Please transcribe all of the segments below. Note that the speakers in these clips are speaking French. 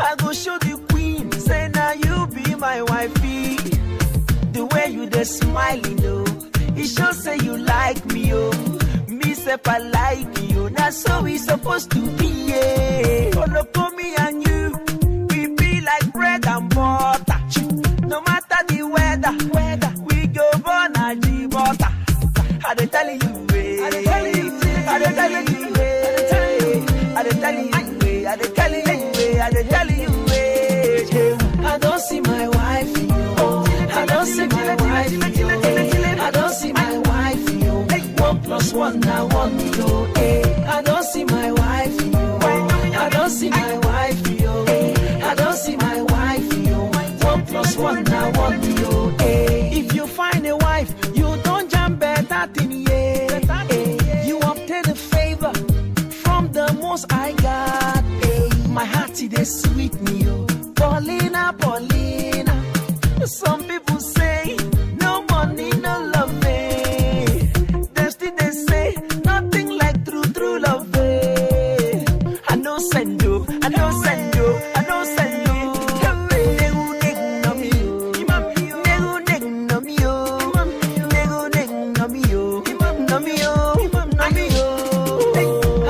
I go show the queen, say now you be my wifey. The way you dey smiling, oh, it shows say you like me, oh. Me say I like you, now so we supposed to be, yeah. Follow me and you, we be like bread and butter. No matter the weather, we go born a butter. I dey tell you, I dey tell you, I dey tell you, I dey tell you, I dey tell you, I dey tell you, I don't see my wife, I don't see my wife, I don't see my wife, 1 + 1 now 1, yo. I don't see my wife, I don't see my wife, yo. I don't see my wife, 1 + 1 now 1, yo. If you find a wife, you don't jump better than you obtain a favor from the most I got. My heart is sweet, me, yo. Paulina, Paulina. Some people say no money, no love. They still they say nothing like true love. I know send you, I know send you, I know send you.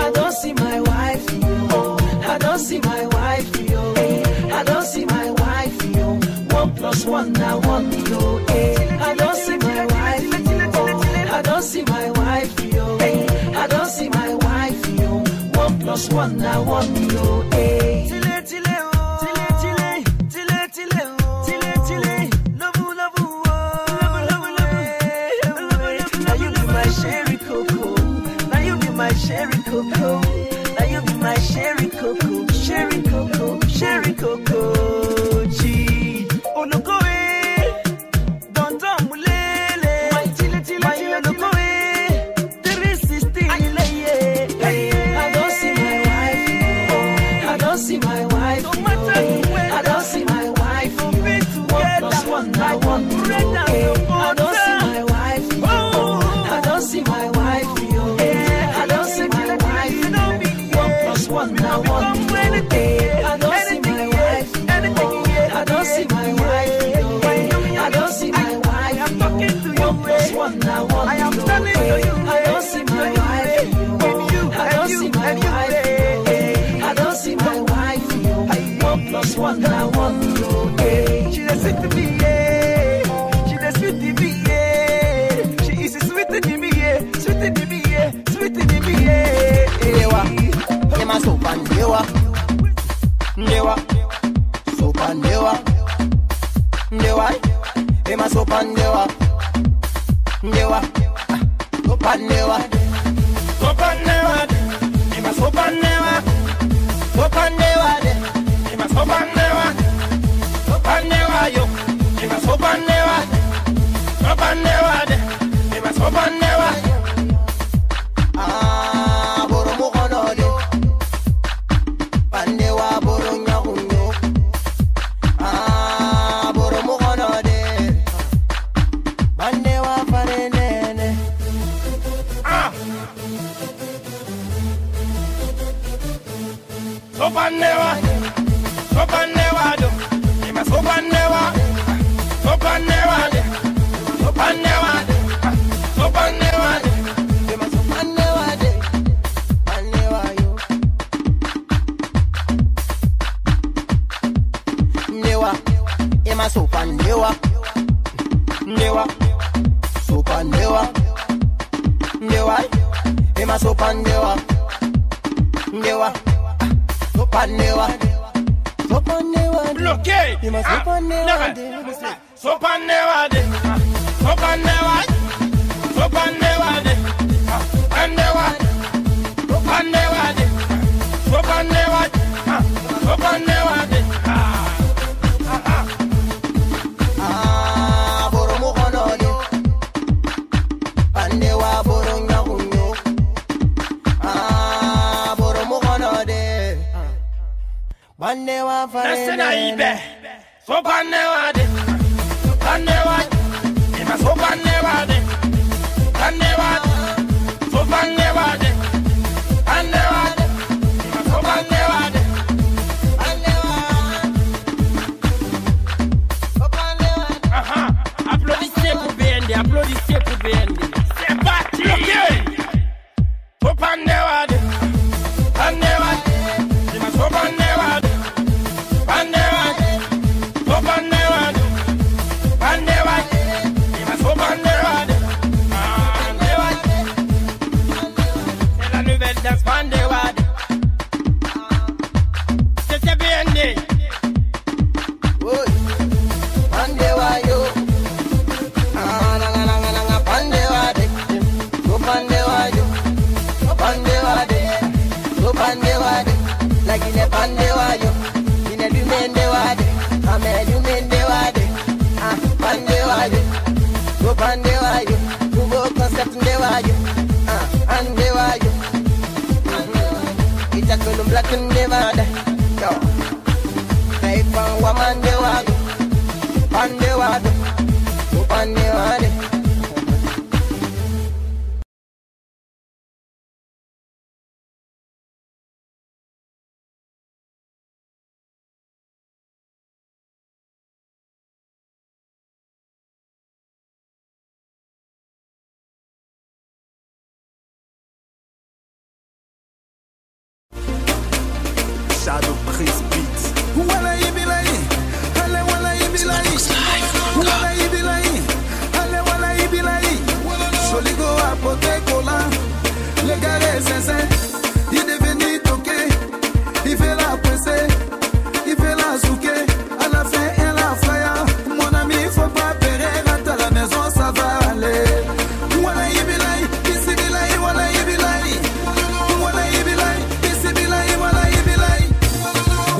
I don't see my wife, I don't see my wife, I don't see my wife, 1 + 1 now 1, yo. I don't see my wife, I don't see my wife, I don't see my wife, 1 + 1 now 1, yo. Now you be my cherry cocoa, now you be my cherry cocoa, now you be my cherry cocoa, cherry cocoa, cherry cocoa. Gee, oh look away, don't mulele, my look away, 316 I don't see my wife, I don't see my wife, I don't see my wife, 1 + 1 now 1, I don't see my wife, I don't see my wife, I don't see my wife, 1 + 1 now 1, I don't see my wife, I don't see my wife, I don't see my wife, 1 + 1 now 1, I am telling you, I don't see my wife, I don't see my wife, I don't see my wife, 1 + 1 now 1, she is sweet to me, she is sweet to me, she is sweet to me, sweet to me, sweet to me, Ndewa, ema sopa ndewa, ndewa, sopa ndewa, ndewa, ema sopa ndewa, ndewa, sopa ndewa, sopa ndewa, ema sopa ndewa, sopa ndewa, ema sopa ndewa, sopa ndewa yo, ema sopa ndewa, sopa ndewa, ema sopa ndewa. Sopanewa, sopanewa do, ima sopanewa, sopanewa de, sopanewa de, sopanewa de, Ema sopanewa de, panewa yo. Ndewa, ema sopanewa, ndewa, sopanewa, ndewa, ema sopanewa, ndewa. Sopanewa, sopanewa, bloqué, ema sopanewa, sopanewa de, sopanewa, sopanewa de, sopanewa, sopanewa de, sopanewa, sopanewa de. Boromo konoyo, panewa boronya kunyo. Boromo konode, panewa fare. Nasena ibe, sopanewa de, sopanewa, ima sopanewa de, panewa, sopanewa de, panewa, ima sopanewa de, panewa. Pande. Pande wa yo. Nanga pande wa de. Go pande wa yo. Pande wa de. Go pande wa de. Like in a pande wa yo. In a dumende wa de. I'm a dumende wa de. Pande wa yo. Go pande wa yo. Go concept de wa yo. Ande wa yo. It's a column black and never die. Yo. Hey, from woman de wa yo. Pande wa yo. Go pande wa yo. Shadow Chris Beats. Wala ibilai, ale wala ibilai, wala ibilai, ale wala ibilai. Soligo apote cola, le gars sincère, il est devenu toqué, il fait la pressée, il fait la souké, à la fin il la fire. Mon ami, faut pas périr, rentre à la maison, ça va aller. Wala ibilai, ici bilai, wala ibilai, wala ibilai, ici bilai, wala ibilai.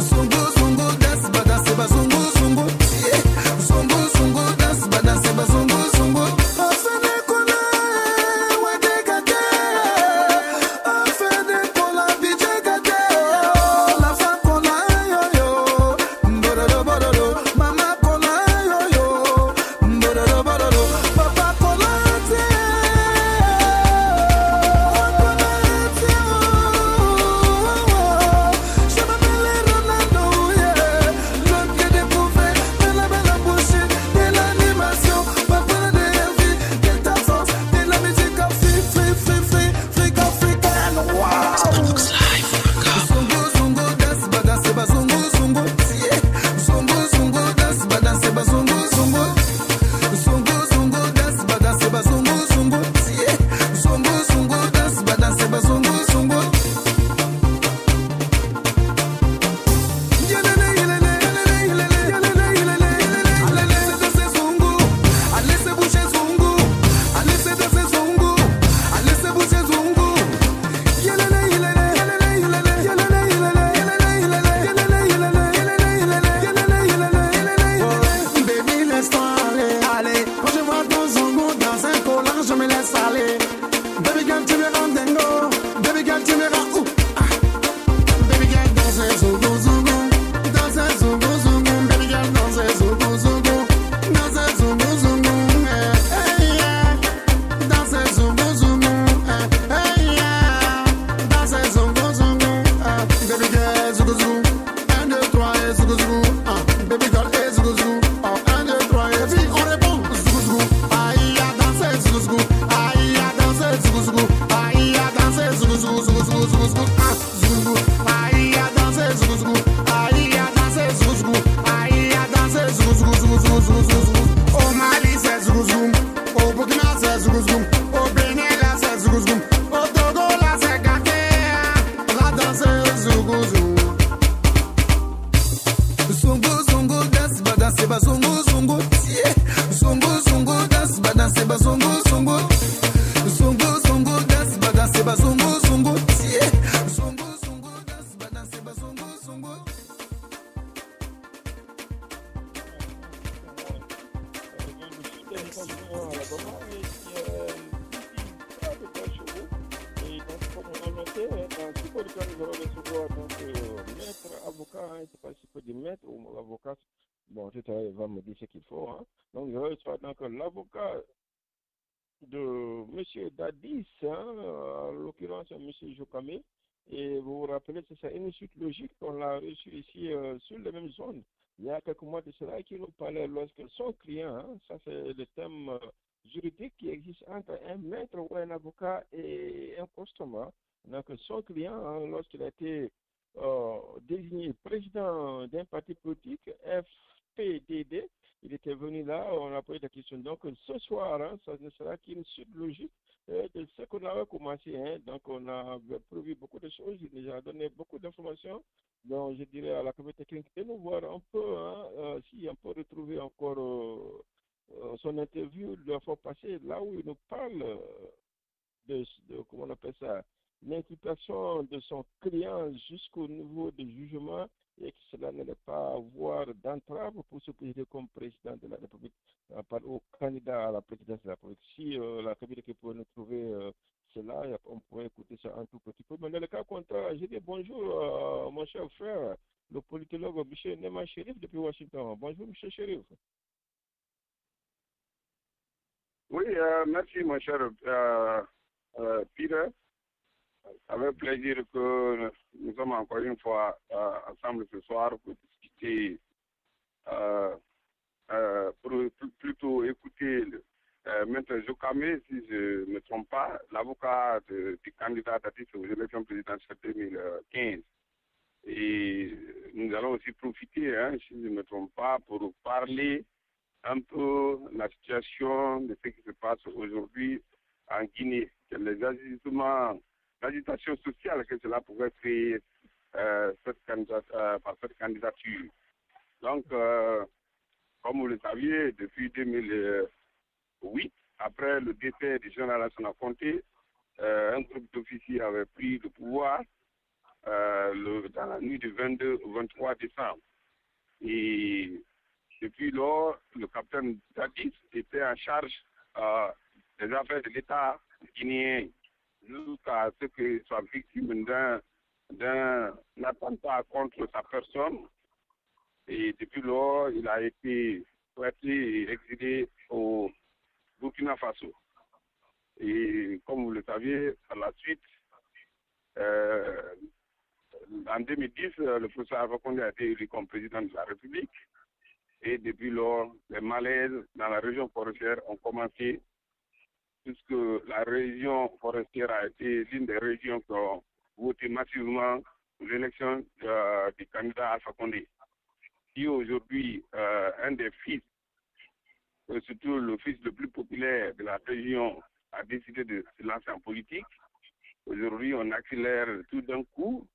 Zungu zungu dance badance bazungu zungu zungu zungu dance badance bazungu zungu afene kola wade kate afene kola bije kate la fa kola yo yo bororo bororo mama kola yo yo bororo bororo papa kola te je m'appelle Ronaldo, yeah. L'homme qui est découvert de la belle embauche, de l'animation, pas prendre de vie, de ta force, de la musique africaine. Wow! Zungu zungu dance badance bazungu zungu, yeah. Zungu zungu dance badance bazungu zungu, zungu zungu dance badance bazungu zungu, yeah. Zungu zungu dance badance bazungu zungu. Baby, laisse-toi aller. Quand je vois ton zongo dans un collant, je me laisse aller. Baby girl, tu me rends dingo. Baby girl, tu me rends ouh. Baby girl, danse zongo zongo, danse zongo zongo. Baby girl, danse zongo zongo, danse zongo zongo. Hey yeah, danse zongo zongo. Hey yeah, danse zongo zongo. Baby girl, zongo zongo. 1, 2, 3 et zongo zongo. Baby girl, et zongo zongo. 1, 2, 3 et puis on répond zongo zongo. Aïe à danser zongo zongo. Aïe à danser zongo zongo. Aïe à danser zongo zongo zongo zongo zongo zongo. Zongo. Aïe à danser zongo zongo. Aïe à danser zongo zongo. Aïe à danser zongo zongo zongo zongo zongo zongo. Au Mali c'est zongo zongo. Au Burkina c'est zongo zongo. Au Bénin là c'est zongo zongo. Au Togo là c'est gâté. La danse zongo zongo. Zongo zongo dance badance bazongo zongo, yeah. Zongo zongo dance badance bazongo zongo, zongo zongo dance badance bazongo zongo, yeah. Zongo zongo dance badance bazongo zongo. Maître avocat, je ne sais pas si je peux dire maître ou avocat. Bon, tout à l'heure, il va me dire ce qu'il faut. Hein. Donc, je reçois donc l'avocat de M. Dadis, hein, en l'occurrence M. Jokame. Et vous vous rappelez, c'est ça, une suite logique qu'on l'a reçu ici sur les mêmes zones. Il y a quelques mois de cela qui nous parlait lorsque son client, hein, ça c'est le thème juridique qui existe entre un maître ou un avocat et un customer. Donc son client, hein, lorsqu'il a été désigné président d'un parti politique, PDD. Il était venu là, on a posé la question. Donc ce soir, hein, ça ne sera qu'une suite logique de ce qu'on avait commencé. Hein. Donc on a prévu beaucoup de choses, il nous a donné beaucoup d'informations. Donc je dirais à la communauté technique de nous voir un peu, hein, si on peut retrouver encore son interview de la fois passée, là où il nous parle de comment on appelle ça, l'implication de son client jusqu'au niveau du jugement et que cela n'allait pas avoir d'entrave pour se présenter comme président de la République, au candidat à la présidence de la République. Si la communauté peut nous trouver cela, on pourrait écouter ça un tout petit peu. Mais dans le cas contraire, je dis bonjour mon cher frère, le politologue M. Nema Chérif depuis Washington. Bonjour M. Chérif. Oui, merci mon cher Peter. Avec plaisir que nous sommes encore une fois ensemble ce soir pour discuter, pour plutôt écouter Maître Jokame, si je ne me trompe pas, l'avocat du candidat aux élections présidentielles 2015. Et nous allons aussi profiter, hein, si je ne me trompe pas, pour parler un peu de la situation de ce qui se passe aujourd'hui en Guinée, les agissements, l'agitation sociale que cela pourrait créer par cette candidature. Donc, comme vous le saviez, depuis 2008, après le décès du général Lassana Conté, un groupe d'officiers avait pris le pouvoir dans la nuit du 22 au 23 décembre. Et depuis lors, le capitaine Dadis était en charge des affaires de l'État guinéen jusqu'à ce qu'il soit victime d'un attentat contre sa personne. Et depuis lors, il a été prêté et exilé au Burkina Faso. Et comme vous le saviez, à la suite, en 2010, le professeur Alpha Condé a été élu comme président de la République. Et depuis lors, les malaises dans la région forestière ont commencé, puisque la région forestière a été l'une des régions qui ont voté massivement pour l'élection du candidat Alpha Condé. Si aujourd'hui, un des fils, surtout le fils le plus populaire de la région, a décidé de se lancer en politique, aujourd'hui on accélère tout d'un coup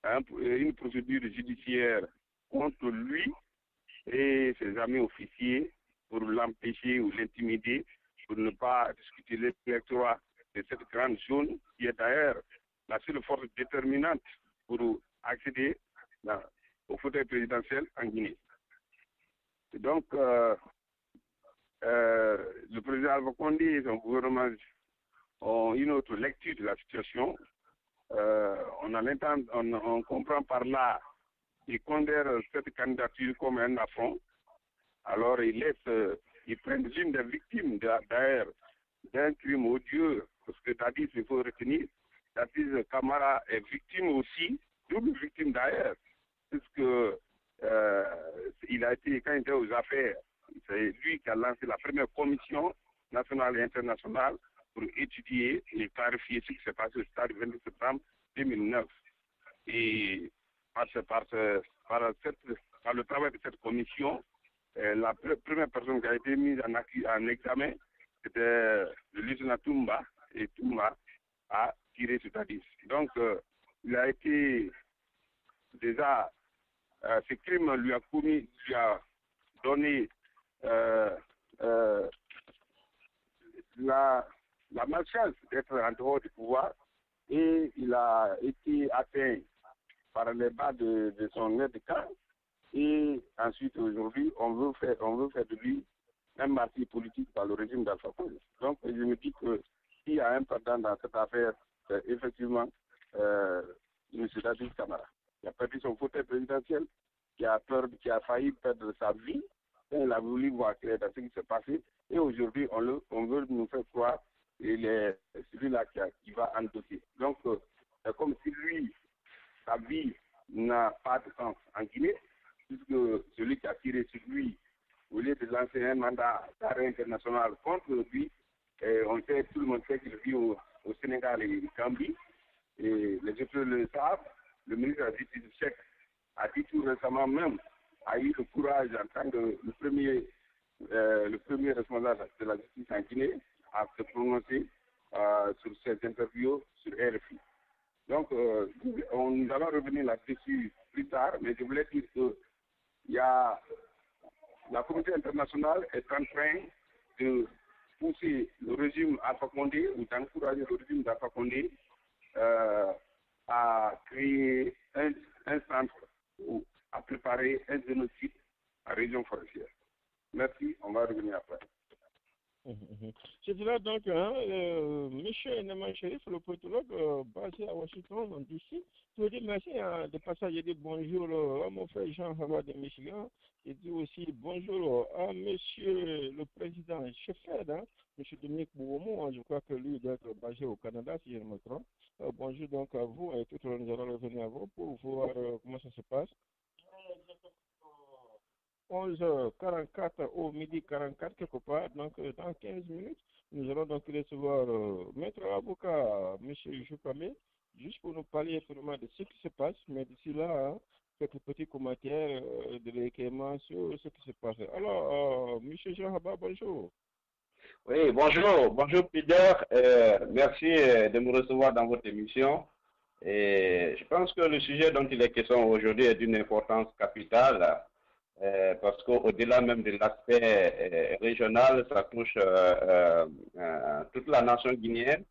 une procédure judiciaire contre lui et ses amis officiers pour l'empêcher ou l'intimider, pour ne pas discuter l'électorat de cette grande zone qui est d'ailleurs la seule force déterminante pour accéder au fauteuil présidentiel en Guinée. Et donc, le président Alpha Condé et son gouvernement ont une autre lecture de la situation. On comprend par là qu'ils considèrent cette candidature comme un affront. Alors ils prennent l'une des victimes d'ailleurs d'un crime odieux, parce que Dadis, il faut retenir, Dadis Camara est victime aussi, double victime d'ailleurs, puisque il a été, quand il était aux affaires, c'est lui qui a lancé la première commission nationale et internationale pour étudier et clarifier ce qui s'est passé au stade du 22 septembre 2009. Et par le travail de cette commission, la première personne qui a été mise en examen, c'était le lieutenant Toumba, et Toumba a tiré sur Dadis. Donc, il a été déjà, ce crime lui a donné la malchance d'être en dehors du pouvoir, et il a été atteint par les bas de son aide de camp. Et ensuite, aujourd'hui, on veut faire de lui un martyr politique par le régime d'Alpha Condé. Donc, je me dis que s'il y a un perdant dans cette affaire, c'est effectivement M. Dadis Camara. Il a perdu son fauteuil présidentiel, qui a failli perdre sa vie. Et il a voulu voir clair dans ce qui s'est passé. Et aujourd'hui, on veut nous faire croire qu'il est celui-là qui va endosser. Donc, c'est comme si lui, sa vie n'a pas de sens en Guinée, puisque celui qui a tiré sur lui, au lieu de lancer un mandat d'arrêt international contre lui, tout le monde sait qu'il vit au Sénégal et en Gambie, et les autres le savent. Le ministre de la Justice tchèque a dit tout récemment même a eu le courage en tant que le premier responsable de la justice en Guinée à se prononcer sur cette interview sur RFI. Donc, nous allons revenir là-dessus plus tard, mais je voulais dire que la communauté internationale est en train de pousser le régime Alpha Condé ou d'encourager le régime d'Alpha Condé à créer un centre ou à préparer un génocide à région forestière. Merci, on va revenir après. C'est là donc, M. Naman Sherif, le politologue basé à Washington, D.C. Je veux dire merci de passager de bonjour à mon frère Jean Hava de Michigan. Et dis aussi bonjour à M. le président Chefed, M. Dominique Bouomou. Je crois que lui doit être basé au Canada, si je ne me trompe. Bonjour donc à vous et tout le monde, nous allons revenir à vous pour voir comment ça se passe. 11h44 au midi 44 quelque part, donc dans 15 minutes, nous allons donc recevoir maître avocat, M. Joukamé, juste pour nous parler effectivement de ce qui se passe, mais d'ici là, quelques petits commentaires de l'équipement sur ce qui se passe. Alors, M. Jean Haba, bonjour. Oui, bonjour Peter, merci de me recevoir dans votre émission. Et je pense que le sujet dont il est question aujourd'hui est d'une importance capitale. Parce qu'au-delà même de l'aspect régional, ça touche toute la nation guinéenne.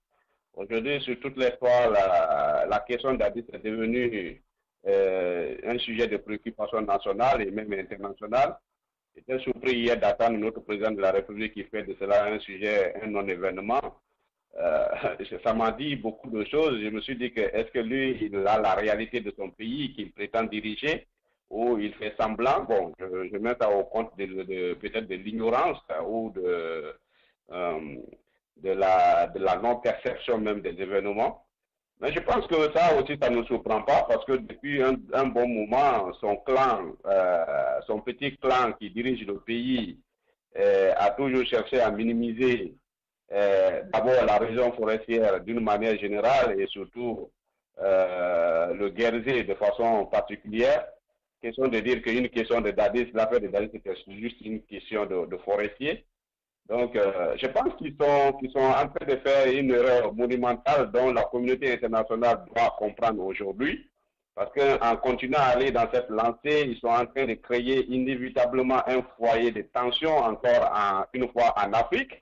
Aujourd'hui, sur toutes les fois, la question d'Addis est devenue un sujet de préoccupation nationale et même internationale. J'étais surpris hier d'attendre notre président de la République qui fait de cela un sujet, un non-événement. Ça m'a dit beaucoup de choses. Je me suis dit que est-ce que lui, il a la réalité de son pays qu'il prétend diriger? Où il fait semblant, bon, je mets ça au compte peut-être de l'ignorance ou de la non-perception même des événements. Mais je pense que ça aussi, ça ne nous surprend pas parce que depuis un bon moment, son clan, son petit clan qui dirige le pays a toujours cherché à minimiser d'abord la région forestière d'une manière générale et surtout le Guérzé de façon particulière. Question de dire qu'une question de Dadis, l'affaire de Dadis, c'était juste une question de forestier. Donc, je pense qu'ils sont en train de faire une erreur monumentale dont la communauté internationale doit comprendre aujourd'hui. Parce qu'en continuant à aller dans cette lancée, ils sont en train de créer inévitablement un foyer de tension encore une fois en Afrique.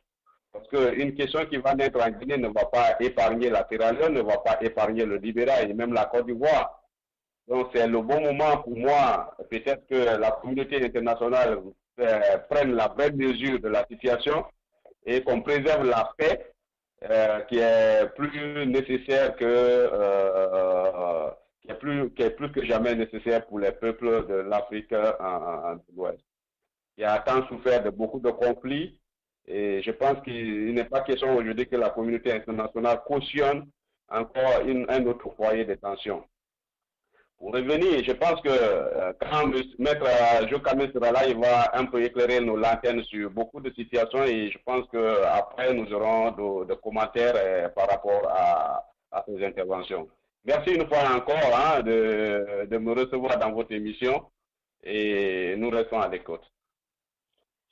Parce qu'une question qui va naître en Guinée ne va pas épargner la Sierra Leone, ne va pas épargner le Libéria et même la Côte d'Ivoire. Donc c'est le bon moment pour moi, peut-être que la communauté internationale prenne la vraie mesure de la situation et qu'on préserve la paix qui est plus nécessaire qui est plus que jamais nécessaire pour les peuples de l'Afrique en l'Ouest. Il a tant souffert de beaucoup de conflits et je pense qu'il n'est pas question aujourd'hui que la communauté internationale cautionne encore un autre foyer de tension. Pour revenir, je pense que quand Maître Joukamé sera là, il va un peu éclairer nos lanternes sur beaucoup de situations et je pense qu'après nous aurons de commentaires par rapport à ces interventions. Merci une fois encore de me recevoir dans votre émission et nous restons à l'écoute.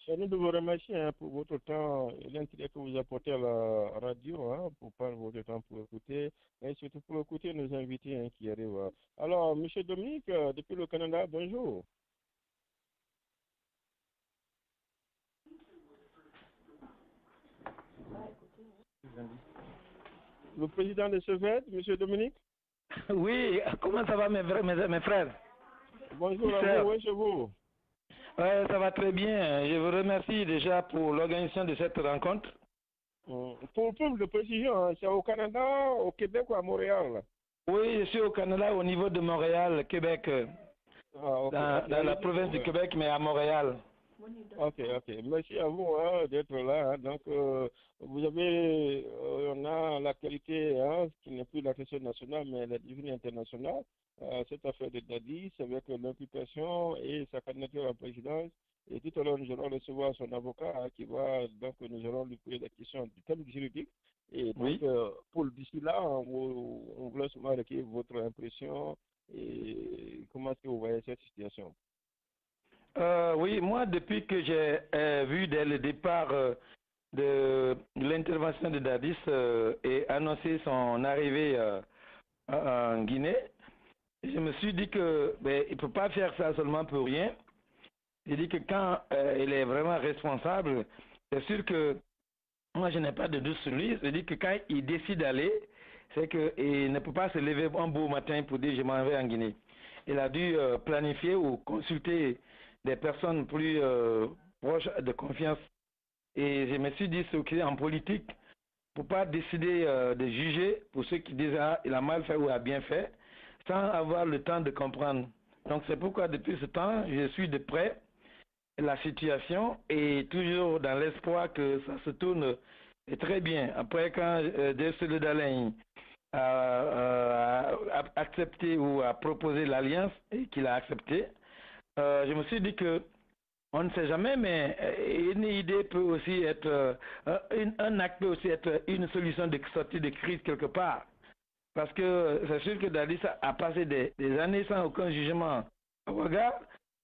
C'est nous de vous remercier pour votre temps et l'intérêt que vous apportez à la radio, pour prendre votre temps pour écouter, et surtout pour écouter nos invités qui arrivent. Alors, M. Dominique, depuis le Canada, bonjour. Le président de CEVED, M. Dominique? Oui, comment ça va mes frères? Bonjour à vous, oui, chez vous. Oui, ça va très bien. Je vous remercie déjà pour l'organisation de cette rencontre. Pour plus de précision, c'est au Canada, au Québec ou à Montréal? Oui, je suis au Canada au niveau de Montréal, Québec. Okay. Dans la province du Québec, mais à Montréal. Ok. Merci à vous d'être là. Donc, on a la qualité qui n'est plus la question nationale, mais la devenue internationale. Cette affaire de Dadis avec l'imputation et sa candidature à la présidence. Et tout à l'heure, nous allons recevoir son avocat qui va, donc, nous allons lui poser la question du thème juridique. Et donc, oui. pour d'ici là, on voulait seulement recueillir votre impression et comment est-ce que vous voyez cette situation. Oui, moi, depuis que j'ai vu dès le départ de l'intervention de Dadis et annoncé son arrivée en Guinée, je me suis dit que il ne peut pas faire ça seulement pour rien. J'ai dit que quand il est vraiment responsable, c'est sûr que moi, je n'ai pas de doute sur lui. Je dis que quand il décide d'aller, c'est qu'il ne peut pas se lever un beau matin pour dire je m'en vais en Guinée. Il a dû planifier ou consulter des personnes plus proches de confiance. Et je me suis dit, ce en politique, pour pas décider de juger pour ceux qui disent ah, il a mal fait ou a bien fait, sans avoir le temps de comprendre. Donc c'est pourquoi depuis ce temps, je suis de près la situation et toujours dans l'espoir que ça se tourne très bien. Après, quand Deusele Dalein a accepté ou a proposé l'alliance et qu'il a accepté, je me suis dit que on ne sait jamais, mais une idée peut aussi être, un acte peut aussi être une solution de sortie de crise quelque part. Parce que c'est sûr que Dadis a passé des années sans aucun jugement au regard,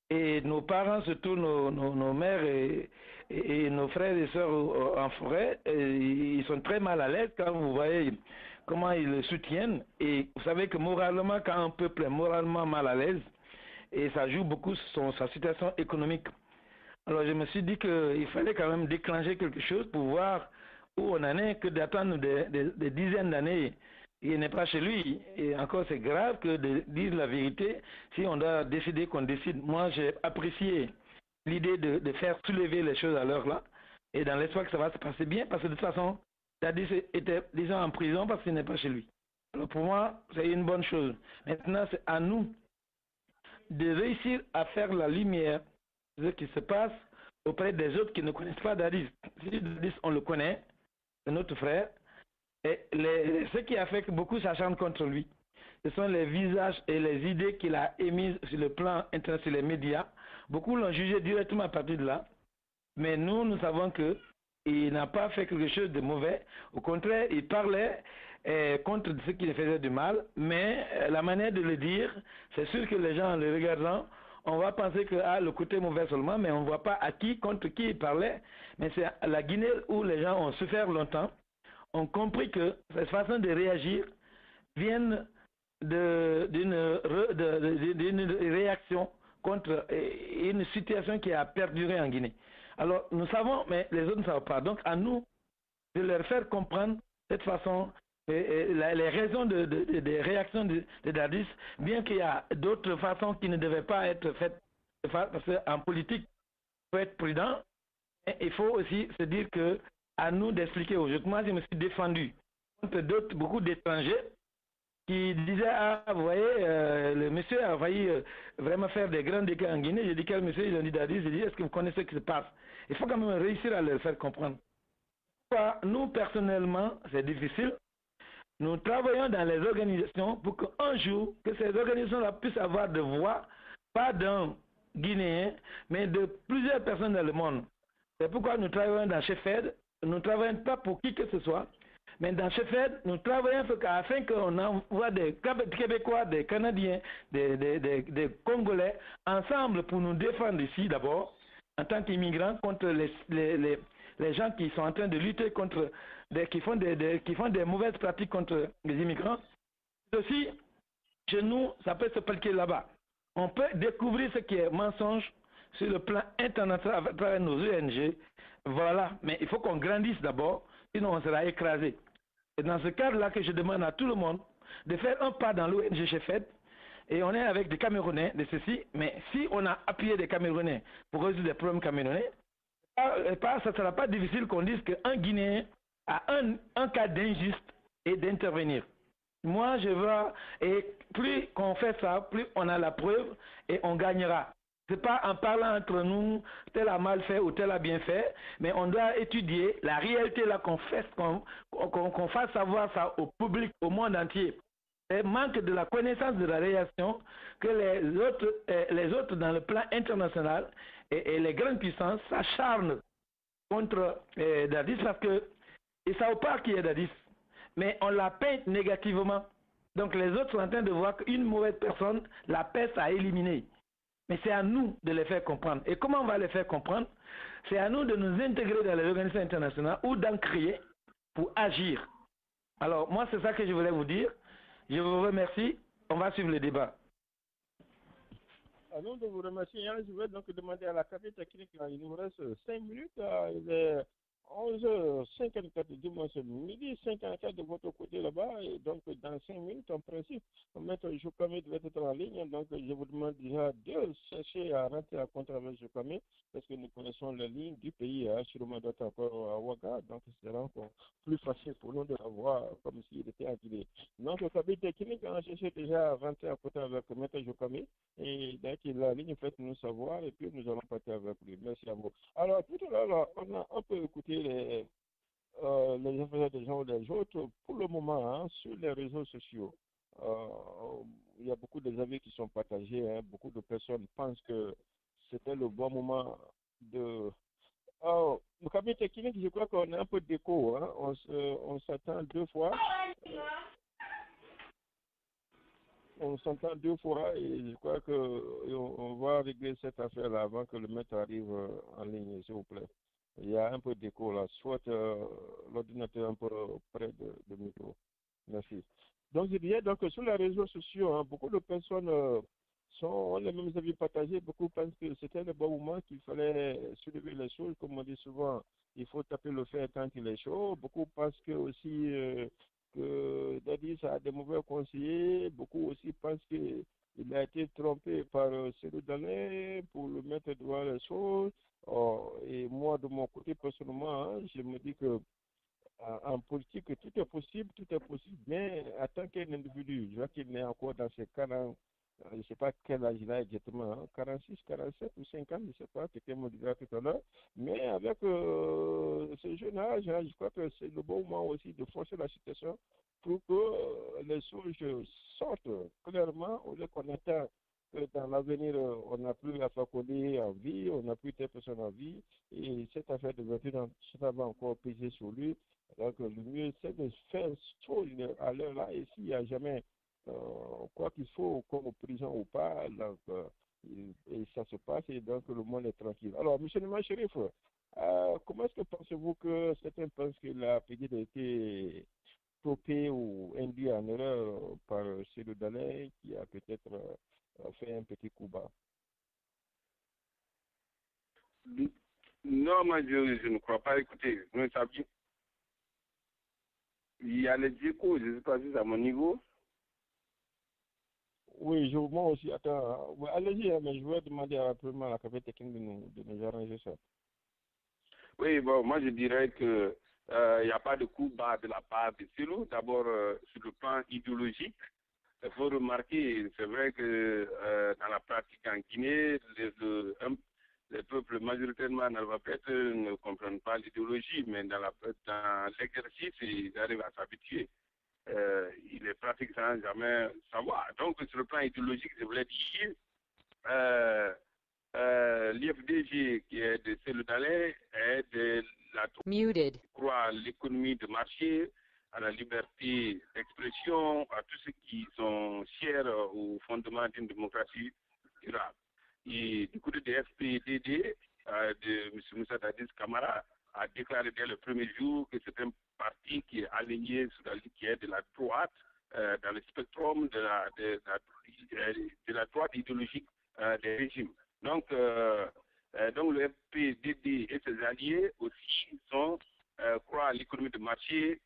et nos parents, surtout nos mères et nos frères et sœurs en forêt, ils sont très mal à l'aise quand vous voyez comment ils le soutiennent. Et vous savez que moralement, quand un peuple est moralement mal à l'aise, et ça joue beaucoup sur sa situation économique. Alors je me suis dit qu'il fallait quand même déclencher quelque chose pour voir où on en est, que d'attendre des dizaines d'années. Il n'est pas chez lui. Et encore, c'est grave que de dire la vérité si on doit décider qu'on décide. Moi, j'ai apprécié l'idée de faire soulever les choses à l'heure là, et dans l'espoir que ça va se passer bien, parce que de toute façon, Dadis était, disons, en prison parce qu'il n'est pas chez lui. Alors pour moi, c'est une bonne chose. Maintenant, c'est à nous de réussir à faire la lumière de ce qui se passe auprès des autres qui ne connaissent pas Dadis. Si Dadis, on le connaît, c'est notre frère. Et ce qui a fait que beaucoup s'acharnent contre lui, ce sont les visages et les idées qu'il a émises sur le plan international, sur les médias. Beaucoup l'ont jugé directement à partir de là. Mais nous savons qu'il n'a pas fait quelque chose de mauvais. Au contraire, il parlait contre ceux qui lui faisaient du mal. Mais la manière de le dire, c'est sûr que les gens, en le regardant, on va penser que le côté mauvais seulement, mais on ne voit pas contre qui il parlait. Mais c'est la Guinée où les gens ont souffert longtemps, ont compris que cette façon de réagir vient d'une réaction contre une situation qui a perduré en Guinée. Alors, nous savons, mais les autres ne savent pas. Donc, à nous de leur faire comprendre cette façon, les raisons des réactions de Dadis, bien qu'il y a d'autres façons qui ne devaient pas être faites, parce qu'en politique, il faut être prudent, mais il faut aussi se dire que à nous d'expliquer aux autres. Moi, je me suis défendu contre beaucoup d'étrangers qui disaient vous voyez, le monsieur a failli vraiment faire des grands dégâts en Guinée. J'ai dit, quel monsieur? Ils ont dit Dadis. J'ai dit, est-ce que vous connaissez ce qui se passe? Il faut quand même réussir à leur faire comprendre. Nous, personnellement, c'est difficile. Nous travaillons dans les organisations pour qu'un jour, que ces organisations-là puissent avoir de voix, pas d'un Guinéen, mais de plusieurs personnes dans le monde. C'est pourquoi nous travaillons dans Chefed. Nous ne travaillons pas pour qui que ce soit, mais dans Chefed, nous travaillons afin qu'on envoie des Québécois, des Canadiens, des Congolais, ensemble pour nous défendre ici d'abord, en tant qu'immigrants, contre les gens qui sont en train de lutter contre, qui font des mauvaises pratiques contre les immigrants. Aussi, chez nous, ça peut se appliquer là-bas. On peut découvrir ce qui est mensonge sur le plan international à travers nos ONG. Voilà, mais il faut qu'on grandisse d'abord, sinon on sera écrasé. Et dans ce cadre-là que je demande à tout le monde de faire un pas dans l'ONG Chefed, et on est avec des Camerounais, de ceci, mais si on a appuyé des Camerounais pour résoudre des problèmes camerounais, ça ne sera pas difficile qu'on dise qu'un Guinéen a un cas d'injuste et d'intervenir. Moi, je veux, et plus qu'on fait ça, plus on a la preuve et on gagnera. Ce n'est pas en parlant entre nous, tel a mal fait ou tel a bien fait, mais on doit étudier la réalité là qu'on fasse savoir ça au public, au monde entier. Et manque de la connaissance de la réaction que les autres dans le plan international et les grandes puissances s'acharnent contre Dadis parce que ils ne savent pas qui est Dadis, mais on la peint négativement. Donc les autres sont en train de voir qu'une mauvaise personne, la peste à éliminer. Mais c'est à nous de les faire comprendre. Et comment on va les faire comprendre? C'est à nous de nous intégrer dans les organisations internationales ou d'en créer pour agir. Alors, moi, c'est ça que je voulais vous dire. Je vous remercie. On va suivre le débat. Avant de vous remercier, je vais donc demander à la café technique, il nous reste 5 minutes, il est 11h54, du moins c'est midi 54 de votre côté là-bas, et donc dans 5 minutes, en principe, Maître Joukame devait être en ligne, donc je vous demande déjà de chercher à rentrer en contact avec Joukame, parce que nous connaissons les lignes du pays, sûrement d'autres encore à Ouaga, donc c'est encore plus facile pour nous de la voir comme s'il était en Guinée. Donc le cabinet technique a cherché déjà à rentrer en contact avec Maître Joukame, et dès qu'il a la ligne, faites-nous savoir, et puis nous allons partir avec lui. Merci à vous. Alors, tout à l'heure, on peut écouter les affaires des gens ou des autres. Pour le moment, sur les réseaux sociaux, il y a beaucoup d'avis qui sont partagés. Beaucoup de personnes pensent que c'était le bon moment de... le cabinet technique, je crois qu'on a un peu d'écho. On s'attend deux fois. On s'entend deux fois et je crois qu'on va régler cette affaire-là avant que le maître arrive en ligne, s'il vous plaît. Il y a un peu d'écho là, soit l'ordinateur un peu près de micro. Merci. Donc, je disais donc sur les réseaux sociaux, beaucoup de personnes ont les mêmes avis partagés. Beaucoup pensent que c'était le bon moment, qu'il fallait soulever les choses. Comme on dit souvent, il faut taper le fer quand il est chaud. Beaucoup pensent que aussi que Dadis a des mauvais conseillers. Beaucoup aussi pensent qu'il a été trompé par Cédou Dalé pour le mettre devant les choses. Et moi, de mon côté, personnellement, je me dis que en politique, tout est possible, mais en tant qu'un individu, je vois qu'il est encore dans ses 40, je ne sais pas quel âge il a exactement, 46, 47 ou 50, je ne sais pas, quelqu'un me dira tout à l'heure, mais avec ce jeune âge, je crois que c'est le bon moment aussi de forcer la situation pour que les choses sortent clairement, au lieu qu'on attend que dans l'avenir, on n'a plus Alpha Condé en vie, on n'a plus telle personne en vie, et cette affaire de 21 ans, ça va encore peser sur lui. Donc, le mieux, c'est de faire chose à l'heure là, et s'il n'y a jamais quoi qu'il faut, comme prison ou pas, donc, et ça se passe, et donc le monde est tranquille. Alors, M. Nima Chérif, comment est-ce que pensez-vous que certains pensent que la pédite a été topée ou induite en erreur par Cédou Dalé, qui a peut-être fait un petit coup bas? Non, moi, je ne crois pas. Écoutez, vous savez, il y a les échos, je ne sais pas si c'est à mon niveau. Oui, moi aussi, attends, allez-y, mais je vais demander rapidement à la café technique de nous arranger ça. Oui, bon, moi je dirais que il n'y a pas de coup bas de la part de Cédou. D'abord, sur le plan idéologique, il faut remarquer, c'est vrai que dans la pratique en Guinée, les peuples majoritairement ne comprennent pas l'idéologie, mais dans l'exercice, ils arrivent à s'habituer. Il est pratique sans jamais savoir. Donc, sur le plan idéologique, je voulais dire, l'IFDG, qui est de Cédou Dalé, est de la Muted. croit à l'économie de marché, à la liberté d'expression, à tout ce qui sont chers au fondement d'une démocratie durable. Et du côté de FPDD, de M. Moussa Dadis Camara, a déclaré dès le premier jour que c'est un parti qui est aligné sur qui est de la droite, dans le spectrum de la droite idéologique des régimes. Donc le FPDD et ses alliés aussi croient à l'économie de marché,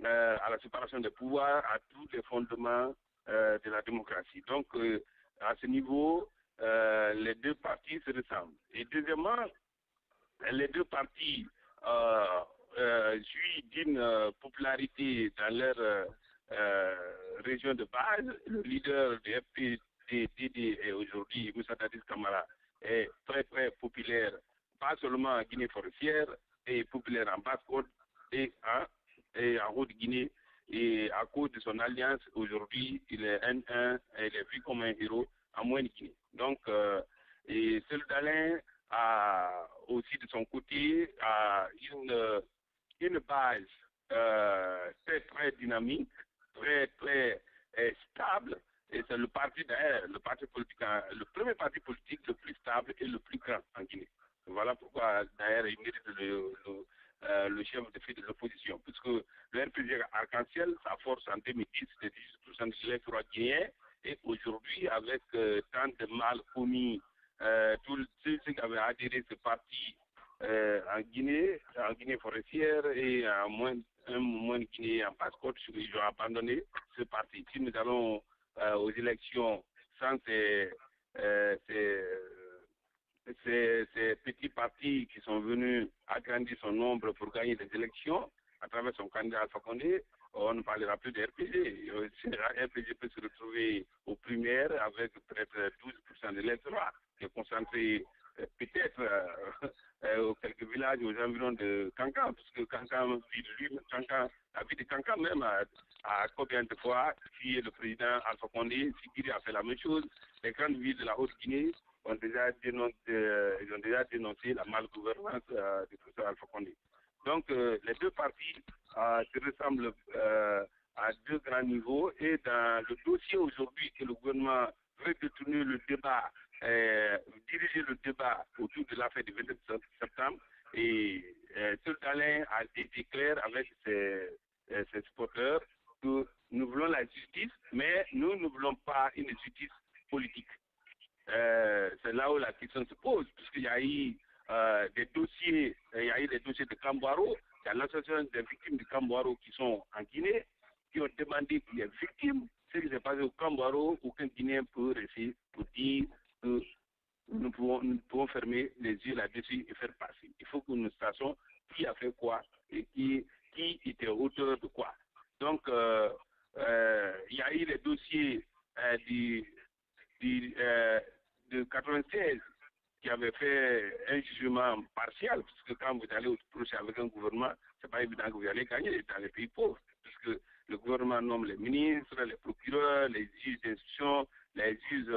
à la séparation des pouvoirs, à tous les fondements de la démocratie. Donc, à ce niveau, les deux partis se ressemblent. Et deuxièmement, les deux partis jouissent d'une popularité dans leur région de base. Le leader du FPDD est aujourd'hui Moussa Dadis Camara, est très très populaire, pas seulement en Guinée forestière, et populaire en Basse-Côte et en Haute-Guinée. Et à cause de son alliance, aujourd'hui, il est N1 et il est vu comme un héros en Moyenne-Guinée. Donc, et Cédou Dalé a aussi de son côté une base très très dynamique, très très stable Et c'est le parti d'ailleurs, le parti politique, le premier parti politique le plus stable et le plus grand en Guinée. Voilà pourquoi d'ailleurs il mérite le chef de file de l'opposition, puisque le RPG Arc-en-Ciel, sa force en 2010, c'était 18% de l'électorat guinéen, et aujourd'hui, avec tant de mal commis, tous ceux qui avaient adhéré à ce parti en Guinée forestière et un moins de Guinée en passe-côte, ils ont abandonné ce parti. Si nous allons aux élections sans ces petits partis qui sont venus agrandir son nombre pour gagner des élections à travers son candidat Alpha Condé, on ne parlera plus de RPG. RPG peut se retrouver aux primaires avec peut-être 12% de l'électorat qui est concentré peut-être aux quelques villages aux environs de Kankan, parce que Kankan, la ville de Kankan même a combien de fois fui le président Alpha Condé, Sikiri a fait la même chose. Les grandes villes de la Haute-Guinée ont déjà dénoncé la malgouvernance du président Alpha Condé. Donc les deux partis se ressemblent à deux grands niveaux, et dans le dossier aujourd'hui que le gouvernement veut détourner le débat, diriger le débat autour de l'affaire du 27 septembre, et Alain a été clair avec ses supporters que nous voulons la justice, mais nous ne voulons pas une justice politique. C'est là où la question se pose, puisqu'il y a eu des dossiers, de Kambouaro, il y a l'association des victimes de Kambouaro qui sont en Guinée, qui ont demandé qu'il y ait victimes. Ce qui s'est passé au Kambouaro, aucun Guinéen peut rester pour dire que nous pouvons fermer les yeux là-dessus et faire passer. Il faut que nous sachions qui a fait quoi et qui était auteur de quoi. Donc, il y a eu les dossiers de 96 qui avait fait un jugement partial, puisque quand vous allez au procès avec un gouvernement, c'est pas évident que vous allez gagner dans les pays pauvres, puisque le gouvernement nomme les ministres, les procureurs, les juges d'instruction, les juges,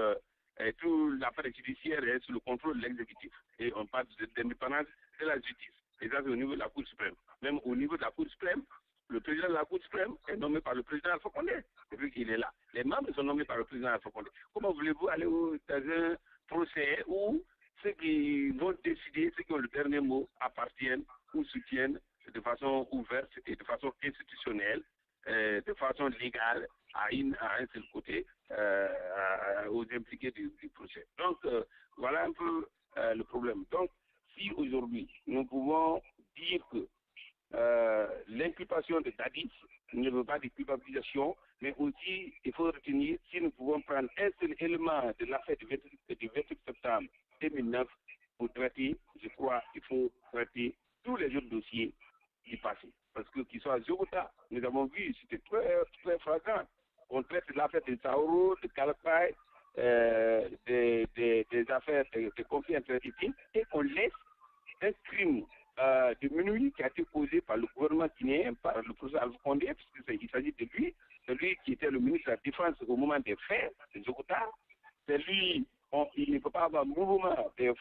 et toute l'affaire judiciaire est sous le contrôle de l'exécutif. Et on parle d'indépendance de la justice. Et ça, c'est au niveau de la Cour suprême. Même au niveau de la Cour suprême, le président de la Cour suprême est nommé par le président Alpha Condé, depuis qu'il est là. Les membres sont nommés par le président Alpha Condé. Comment voulez-vous aller dans un procès où ceux qui vont décider, ceux qui ont le dernier mot, appartiennent ou soutiennent de façon ouverte et de façon institutionnelle, de façon légale, à un seul côté, aux impliqués du procès. Donc, voilà un peu le problème. Donc, si aujourd'hui, nous pouvons dire que l'inculpation de Dadis ne veut pas de culpabilisation, mais aussi, il faut retenir, si nous pouvons prendre un seul élément de l'affaire du 28 septembre 2009 pour traiter, je crois qu'il faut traiter tous les autres dossiers du passé. Parce que qu'ils soient à Zogota, nous avons vu, c'était très, très flagrant. On traite l'affaire de Saoro, de Kalapay, des affaires de conflits interéthiques, et on laisse un crime de minuit qui a été posé par le gouvernement guinéen, par le professeur Alpha Condé, puisqu'il s'agit de lui, celui qui était le ministre de la Défense au moment des faits de Zogota. C'est lui, il ne peut pas avoir mouvement des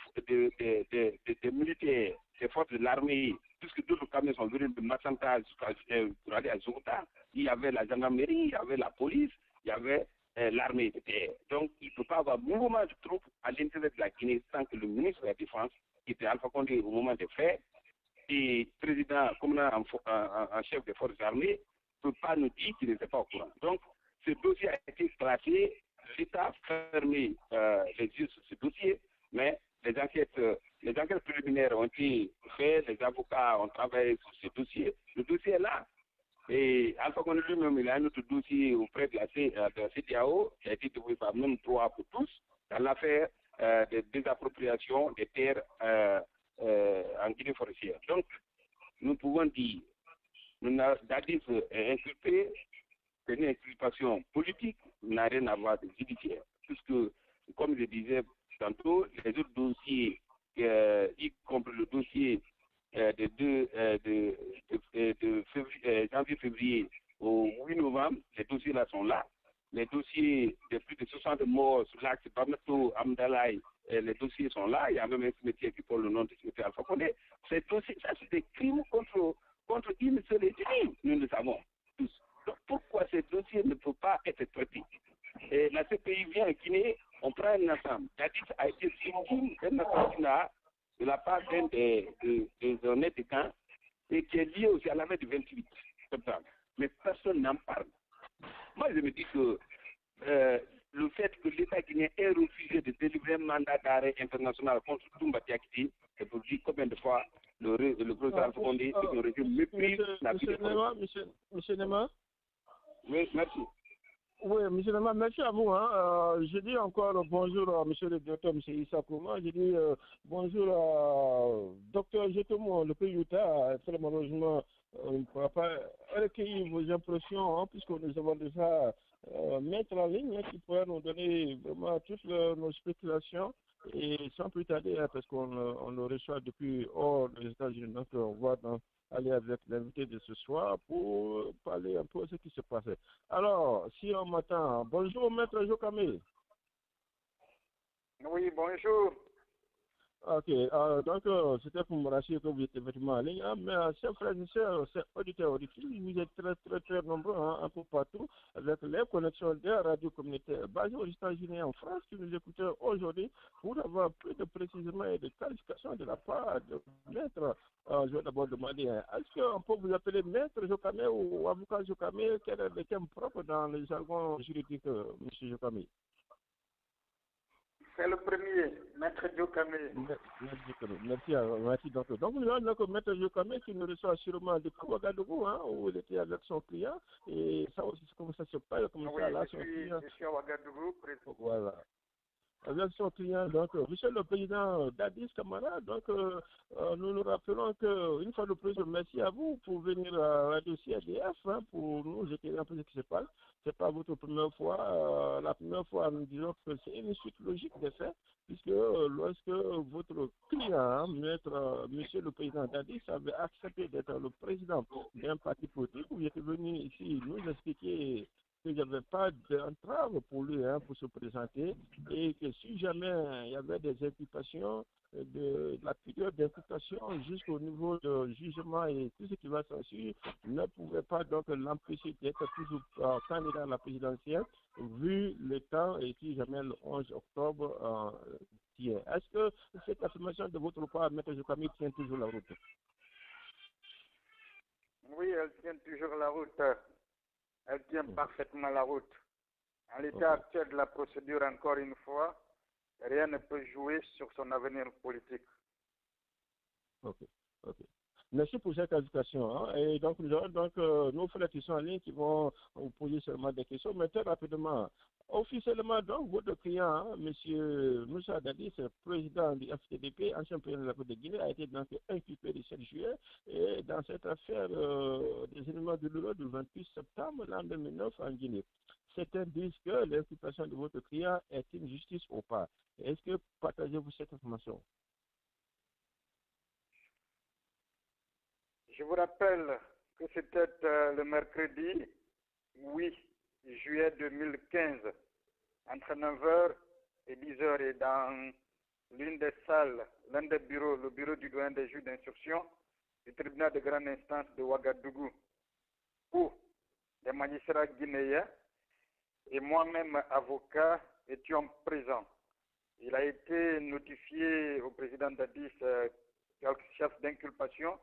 militaires, des forces de l'armée, puisque d'autres camions sont venus de Massanta pour aller à Zogota. Il y avait la gendarmerie, il y avait la police, il y avait l'armée de terre. Donc, il ne peut pas avoir mouvement de troupes à l'intérieur de la Guinée sans que le ministre de la Défense, qui était Alpha Condé au moment des faits, et président, commandant en chef des forces armées, ne peut pas nous dire qu'il n'était pas au courant. Donc, ce dossier a été classé, l'État a fermé les yeux sur ce dossier, mais les enquêtes préliminaires ont été faites, les avocats ont travaillé sur ce dossier. Le dossier est là. Et Alpha Condé lui-même, il a un autre dossier auprès de la CEDEAO, qui a été dévoué par même 3 pour tous, dans l'affaire des désappropriations des terres en Guinée forestière. Donc, nous pouvons dire, Dadis est inculpé, c'est une inculpation politique, n'a rien à voir de judiciaire. Puisque, comme je disais tantôt, les autres dossiers, y compris le dossier de janvier-février au 8 novembre, les dossiers là sont là. Les dossiers de plus de 60 morts sur l'axe Bameto, Amdalaï, les dossiers sont là. Il y a même un cimetière qui porte le nom du cimetière Alpha Condé. Ces dossiers, ça c'est des crimes contre une seule ethnie, nous le savons tous. Donc pourquoi ces dossiers ne peuvent pas être traités? Et la CPI vient à Guinée, on prend un ensemble. Dadis a été victime d'un assassinat de la part d'un des honnêtes de camp et qui est lié aussi à la veille du 28 septembre. Mais personne n'en parle. Moi, je me dis que le fait que l'État guinéen ait refusé de délivrer un mandat d'arrêt international contre Toumba Diakité, c'est pour dire combien de fois le président Alpha Condé et le régime méprise la vie des Français. Monsieur Nema. Oui, merci. Oui, monsieur Nema, merci à vous. Je dis encore bonjour à monsieur le docteur, monsieur Issa Kouma. Je dis bonjour à docteur Jetomo, le pays Utah. Très malheureusement, on ne pourra pas recueillir vos impressions, puisque nous avons déjà mettre en ligne qui pourrait nous donner vraiment toutes nos spéculations et sans plus tarder, parce qu'on le reçoit depuis hors des États-Unis. Donc, on va aller avec l'invité de ce soir pour parler un peu de ce qui se passait. Alors, si on m'attend, bonjour, maître Jokame. Oui, bonjour. Ok, donc c'était pour me rassurer que vous étiez effectivement en ligne, mais chers frères et sœurs, chers auditeurs, auditrices, vous êtes très nombreux, un peu partout, avec les connexions des radios communautaires basées aux États-Unis et en France qui nous écoutent aujourd'hui pour avoir plus de précision et de clarification de la part de maître. Je vais d'abord demander, est-ce qu'on peut vous appeler maître Jokame ou avocat Jokame? Quel est le terme propre dans le jargon juridique, M. Jokame? C'est le premier, maître Jokame. Merci. Donc nous avons maître Jokame qui nous reçoit sûrement de Ouagadougou, où il était avec son client. Et ça aussi, c'est comme ça se passe, comme oui, ça, là, je suis à Ouagadougou, président. Voilà. Avec son client, donc, monsieur le président Dadis Camara, donc, nous nous rappelons qu'une fois de plus, merci à vous pour venir à Radio CADF, pour nous éclairer un peu ce qui se passe. Ce n'est pas votre première fois. La première fois, nous disons que c'est une suite logique des faits, puisque lorsque votre client, monsieur le président Dadis, avait accepté d'être le président d'un parti politique, vous êtes venu ici nous expliquer qu'il n'y avait pas d'entrave pour lui pour se présenter et que si jamais il y avait des implications, de la période d'implication jusqu'au niveau de jugement et tout ce qui va s'ensuivre ne pouvait pas donc l'empêcher d'être toujours candidat à la présidentielle vu le temps et si jamais le 11 octobre tient. Est-ce que cette affirmation de votre part, M. Jokame, tient toujours la route? Oui, elle tient toujours la route. Elle tient parfaitement la route. En l'état actuel de la procédure, encore une fois, rien ne peut jouer sur son avenir politique. Ok. Merci pour cette invitation. Et donc, nous avons nos frères qui sont en ligne qui vont vous poser seulement des questions. Mais très rapidement, officiellement, donc, votre client, M. Moussa Dadis, président du FTDP, ancien président de la Côte de Guinée, a été donc inculpé le 7 juillet. Et dans cette affaire des événements douloureux du 28 septembre l'an 2009 en Guinée. Certains disent que l'inculpation de votre client est une justice ou pas. Est-ce que partagez-vous cette information? Je vous rappelle que c'était le mercredi 8 juillet 2015, entre 9h et 10h, et dans l'une des salles, l'un des bureaux, le bureau du doyen des juges d'instruction du tribunal de grande instance de Ouagadougou, où des magistrats guinéens et moi-même, avocat, étions présents. Il a été notifié au président Dadis quelques chefs d'inculpation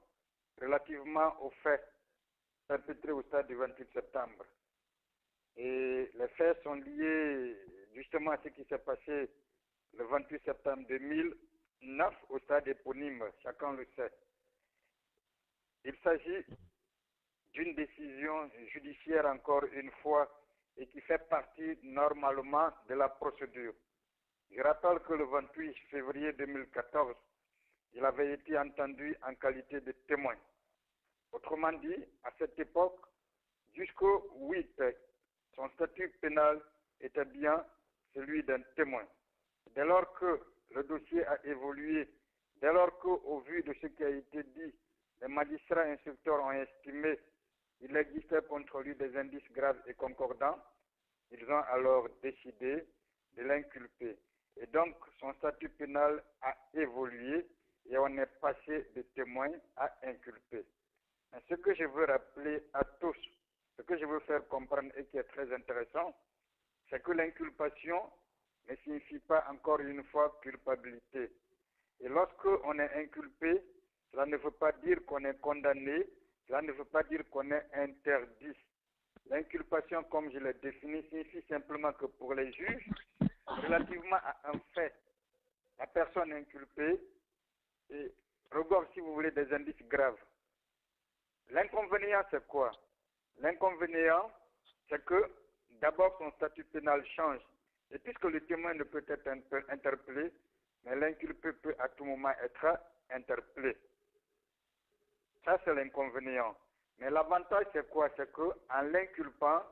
relativement aux faits perpétrés au stade du 28 septembre. Et les faits sont liés justement à ce qui s'est passé le 28 septembre 2009 au stade éponyme, chacun le sait. Il s'agit d'une décision judiciaire, encore une fois, et qui fait partie normalement de la procédure. Je rappelle que le 28 février 2014, il avait été entendu en qualité de témoin. Autrement dit, à cette époque, jusqu'au 8, son statut pénal était bien celui d'un témoin. Dès lors que le dossier a évolué, dès lors qu'au vu de ce qui a été dit, les magistrats instructeurs ont estimé qu'il existait contre lui des indices graves et concordants, ils ont alors décidé de l'inculper. Et donc, son statut pénal a évolué et on est passé de témoin à inculpé. Mais ce que je veux rappeler à tous, ce que je veux faire comprendre et qui est très intéressant, c'est que l'inculpation ne signifie pas encore une fois culpabilité. Et lorsque on est inculpé, cela ne veut pas dire qu'on est condamné, cela ne veut pas dire qu'on est interdit. L'inculpation, comme je l'ai défini, signifie simplement que pour les juges, relativement à un fait, la personne inculpée regorge, si vous voulez, des indices graves. L'inconvénient, c'est quoi? L'inconvénient, c'est que d'abord son statut pénal change. Et puisque le témoin ne peut être interpellé, mais l'inculpé peut à tout moment être interpellé. Ça, c'est l'inconvénient. Mais l'avantage, c'est quoi? C'est qu'en l'inculpant,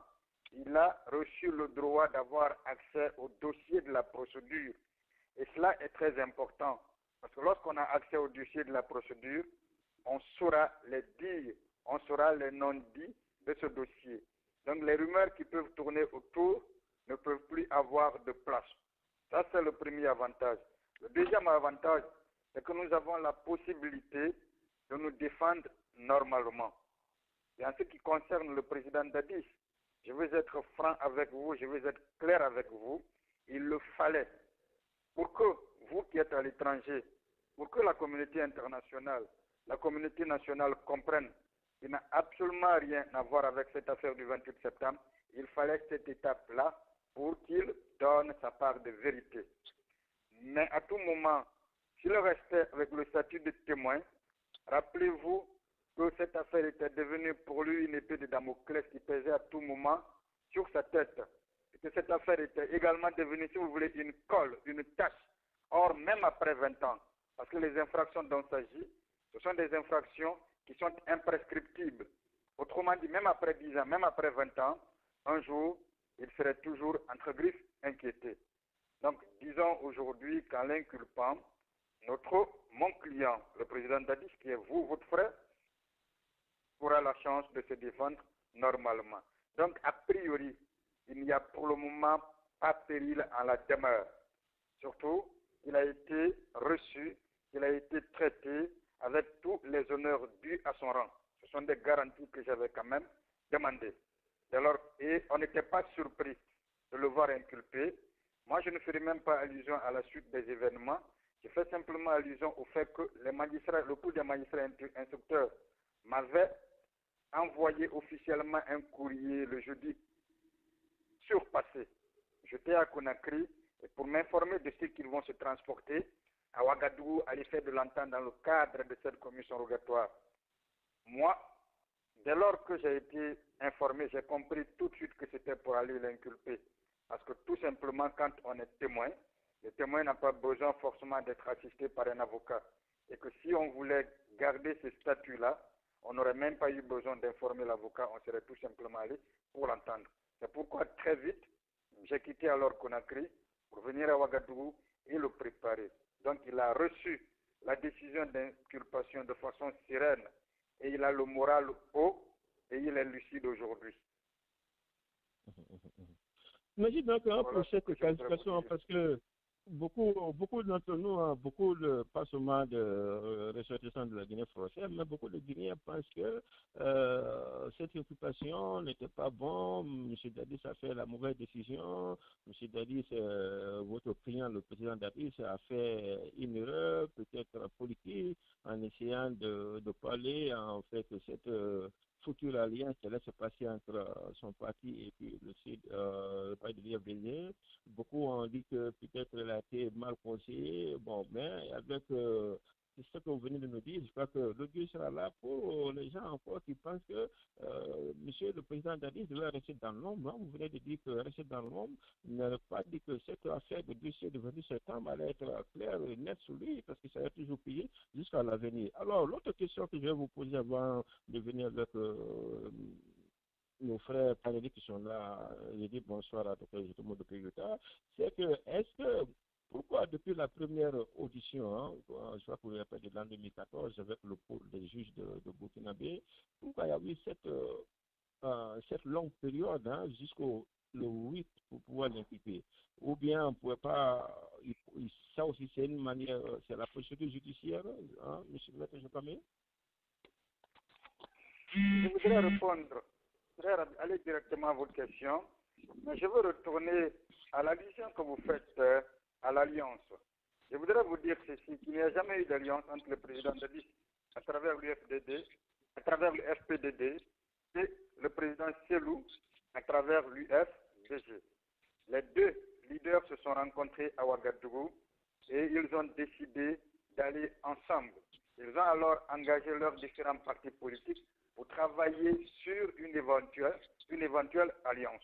il a reçu le droit d'avoir accès au dossier de la procédure. Et cela est très important. Parce que lorsqu'on a accès au dossier de la procédure, on saura les dires, on saura les non-dits de ce dossier. Donc les rumeurs qui peuvent tourner autour ne peuvent plus avoir de place. Ça, c'est le premier avantage. Le deuxième avantage, c'est que nous avons la possibilité de nous défendre normalement. Et en ce qui concerne le président Dadis, je veux être franc avec vous, je veux être clair avec vous. Il le fallait pour que vous qui êtes à l'étranger, pour que la communauté internationale, la communauté nationale comprenne qu'il n'a absolument rien à voir avec cette affaire du 28 septembre, il fallait cette étape-là pour qu'il donne sa part de vérité. Mais à tout moment, s'il restait avec le statut de témoin, rappelez-vous que cette affaire était devenue pour lui une épée de Damoclès qui pesait à tout moment sur sa tête. Et que cette affaire était également devenue, si vous voulez, une colle, une tâche. Or, même après 20 ans, parce que les infractions dont il s'agit, ce sont des infractions qui sont imprescriptibles. Autrement dit, même après 10 ans, même après 20 ans, un jour, il serait toujours, entre griffes, inquiété. Donc, disons aujourd'hui qu'en l'inculpant, mon client, le président Dadis, qui est vous, votre frère, aura la chance de se défendre normalement. Donc, a priori, il n'y a pour le moment pas péril en la demeure. Surtout, il a été reçu, il a été traité avec tous les honneurs dus à son rang. Ce sont des garanties que j'avais quand même demandées. Et on n'était pas surpris de le voir inculpé. Moi, je ne ferai même pas allusion à la suite des événements. Je fais simplement allusion au fait que le coup des magistrats instructeurs m'avait envoyé officiellement un courrier le jeudi surpassé. J'étais à Conakry et pour m'informer de ce qu'ils vont se transporter à Ouagadougou à l'effet de l'entente dans le cadre de cette commission rogatoire. Moi, dès lors que j'ai été informé, j'ai compris tout de suite que c'était pour aller l'inculper. Parce que tout simplement, quand on est témoin, le témoin n'a pas besoin forcément d'être assisté par un avocat. Et que si on voulait garder ce statut-là, on n'aurait même pas eu besoin d'informer l'avocat, on serait tout simplement allé pour l'entendre. C'est pourquoi très vite, j'ai quitté alors Conakry pour venir à Ouagadougou et le préparer. Donc il a reçu la décision d'inculpation de façon sereine et il a le moral haut et il est lucide aujourd'hui. Imagine donc un peu cette qualification parce que beaucoup d'entre nous, pas seulement de ressortissants de la Guinée française, mais beaucoup de Guinéens pensent que cette occupation n'était pas bon. M. Dadis a fait la mauvaise décision. M. Dadis, votre client, le président Dadis, a fait une erreur, peut-être politique, en essayant de parler en fait de cette future alliance qui allait se passer entre son parti et puis le parti de l'IFDG. Beaucoup ont dit que peut-être elle a été mal conseillée. Bon, mais avec c'est ce que vous venez de nous dire, je crois que le Dieu sera là pour les gens encore qui pensent que monsieur le président Dadis devait rester dans l'ombre. Vous venez de dire que rester dans l'ombre ne pas dire que cette affaire de dossier de 28 septembre allait être claire et nette sur lui parce qu'il serait toujours payé jusqu'à l'avenir. Alors, l'autre question que je vais vous poser avant de venir avec nos frères panélistes qui sont là, je dis bonsoir à Dr. Jotomo de Payota, c'est que est-ce que pourquoi depuis la première audition, je crois que vous l'avez parlé de l'an 2014 avec le pôle des juges de Burkinabé, pourquoi il y a eu cette longue période jusqu'au le 8 pour pouvoir l'impliquer? Ou bien on ne pouvait pas, ça aussi c'est une manière, c'est la procédure judiciaire, M. Maître Jokamé? Je voudrais répondre, aller directement à votre question. Mais je veux retourner à l'allusion que vous faites à l'alliance. Je voudrais vous dire ceci, qu'il n'y a jamais eu d'alliance entre le président Dadis à travers l'UFDD, à travers le FPDD et le président Selou à travers l'UFDG. Les deux leaders se sont rencontrés à Ouagadougou et ils ont décidé d'aller ensemble. Ils ont alors engagé leurs différents partis politiques pour travailler sur une éventuelle alliance.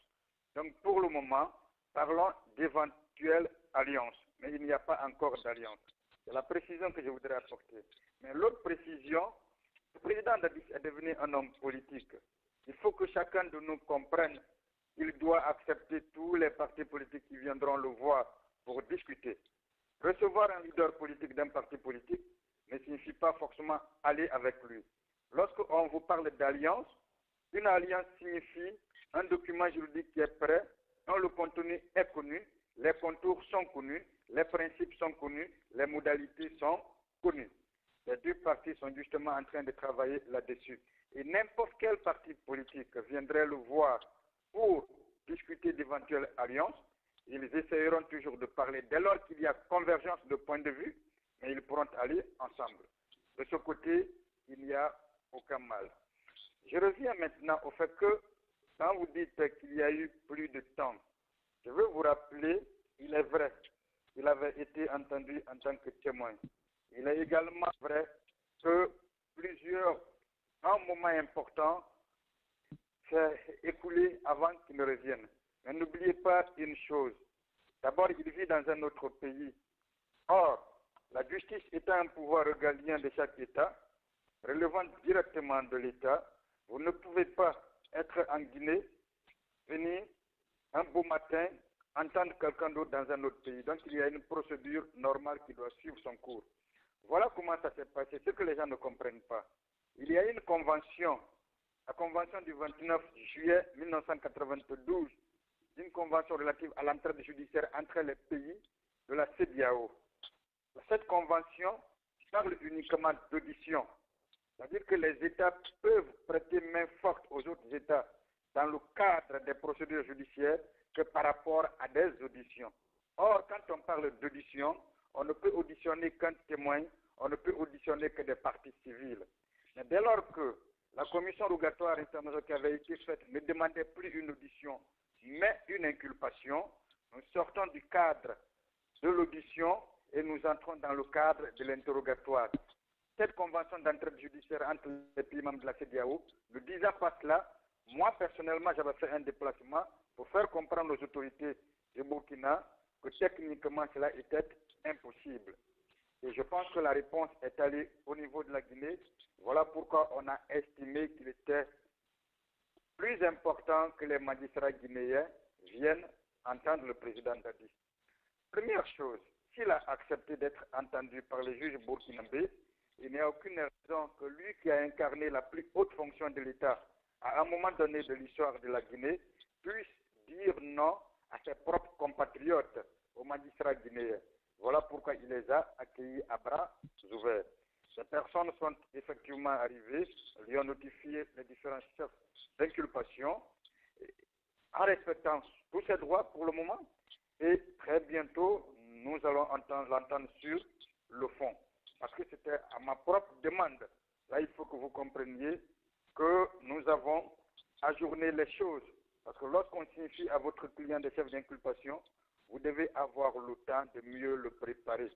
Donc pour le moment, parlons d'éventuelle alliance, mais il n'y a pas encore d'alliance. C'est la précision que je voudrais apporter. Mais l'autre précision, le président Dadis est devenu un homme politique. Il faut que chacun de nous comprenne qu'il doit accepter tous les partis politiques qui viendront le voir pour discuter. Recevoir un leader politique d'un parti politique ne signifie pas forcément aller avec lui. Lorsqu'on vous parle d'alliance, une alliance signifie un document juridique qui est prêt, dont le contenu est connu, les contours sont connus, les principes sont connus, les modalités sont connues. Les deux partis sont justement en train de travailler là-dessus. Et n'importe quel parti politique viendrait le voir pour discuter d'éventuelles alliances, ils essayeront toujours de parler. Dès lors qu'il y a convergence de points de vue, mais ils pourront aller ensemble. De ce côté, il n'y a aucun mal. Je reviens maintenant au fait que, quand vous dites qu'il y a eu plus de temps, je veux vous rappeler, il est vrai, qu'il avait été entendu en tant que témoin. Il est également vrai que un moment important, s'est écoulé avant qu'il ne revienne. Mais n'oubliez pas une chose. D'abord, il vit dans un autre pays. Or, la justice étant un pouvoir régalien de chaque État, relevant directement de l'État, vous ne pouvez pas être en Guinée, venir un beau matin, entendre quelqu'un d'autre dans un autre pays. Donc, il y a une procédure normale qui doit suivre son cours. Voilà comment ça s'est passé, ce que les gens ne comprennent pas. Il y a une convention, la convention du 29 juillet 1992, une convention relative à l'entraide judiciaire entre les pays de la CEDEAO. Cette convention parle uniquement d'audition. C'est-à-dire que les États peuvent prêter main forte aux autres États dans le cadre des procédures judiciaires que par rapport à des auditions. Or, quand on parle d'audition, on ne peut auditionner qu'un témoin, on ne peut auditionner que des parties civiles. Mais dès lors que la commission rogatoire internationale qui avait été faite ne demandait plus une audition, mais une inculpation, nous sortons du cadre de l'audition et nous entrons dans le cadre de l'interrogatoire. Cette convention d'entraide judiciaire entre les pays membres de la CEDEAO ne disant pas cela, moi personnellement j'avais fait un déplacement pour faire comprendre aux autorités du Burkina que techniquement cela était impossible. Et je pense que la réponse est allée au niveau de la Guinée. Voilà pourquoi on a estimé qu'il était plus important que les magistrats guinéens viennent entendre le président Dadis. Première chose, s'il a accepté d'être entendu par les juges burkinabés, il n'y a aucune raison que lui qui a incarné la plus haute fonction de l'État à un moment donné de l'histoire de la Guinée puisse dire non à ses propres compatriotes, aux magistrats guinéens. Voilà pourquoi il les a accueillis à bras ouverts. Ces personnes sont effectivement arrivées, lui ont notifié les différents chefs d'inculpation, en respectant tous ses droits pour le moment, et très bientôt, nous allons l'entendre sur le fond. Parce que c'était à ma propre demande. Là, il faut que vous compreniez que nous avons ajourné les choses. Parce que lorsqu'on signifie à votre client des chefs d'inculpation, vous devez avoir le temps de mieux le préparer.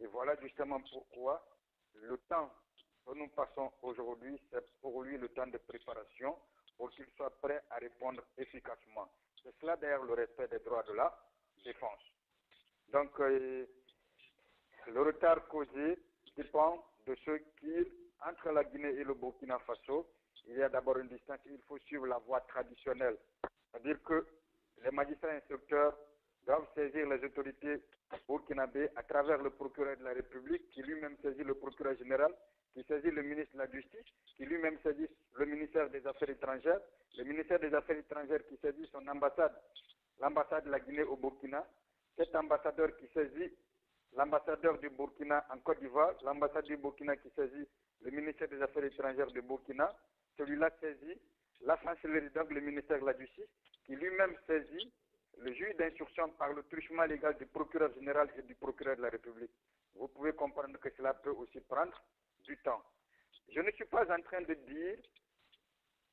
Et voilà justement pourquoi le temps que nous passons aujourd'hui, c'est pour lui le temps de préparation pour qu'il soit prêt à répondre efficacement. C'est cela d'ailleurs le respect des droits de la défense. Donc, le retard causé dépend de ce qu'il, entre la Guinée et le Burkina Faso, il y a d'abord une distance, il faut suivre la voie traditionnelle. C'est-à-dire que les magistrats instructeurs doivent saisir les autorités burkinabées à travers le procureur de la République, qui lui-même saisit le procureur général, qui saisit le ministre de la Justice, qui lui-même saisit le ministère des Affaires étrangères, le ministère des Affaires étrangères qui saisit son ambassade, l'ambassade de la Guinée au Burkina, cet ambassadeur qui saisit l'ambassadeur du Burkina en Côte d'Ivoire, l'ambassade du Burkina qui saisit le ministère des Affaires étrangères du Burkina, celui-là saisit la chancellerie, donc le ministère de la Justice, qui lui-même saisit le juge d'instruction par le truchement légal du procureur général et du procureur de la République. Vous pouvez comprendre que cela peut aussi prendre du temps. Je ne suis pas en train de dire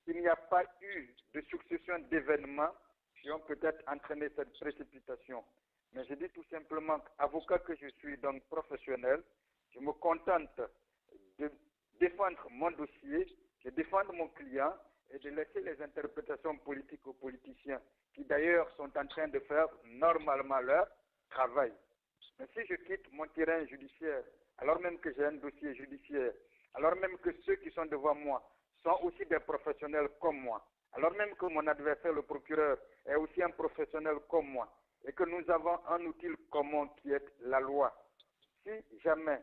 qu'il n'y a pas eu de succession d'événements qui ont peut-être entraîné cette précipitation. Mais je dis tout simplement qu'avocat que je suis, donc professionnel, je me contente de défendre mon dossier, de défendre mon client et de laisser les interprétations politiques aux politiciens qui d'ailleurs sont en train de faire normalement leur travail. Mais si je quitte mon terrain judiciaire, alors même que j'ai un dossier judiciaire, alors même que ceux qui sont devant moi sont aussi des professionnels comme moi, alors même que mon adversaire, le procureur, est aussi un professionnel comme moi, et que nous avons un outil commun qui est la loi. Si jamais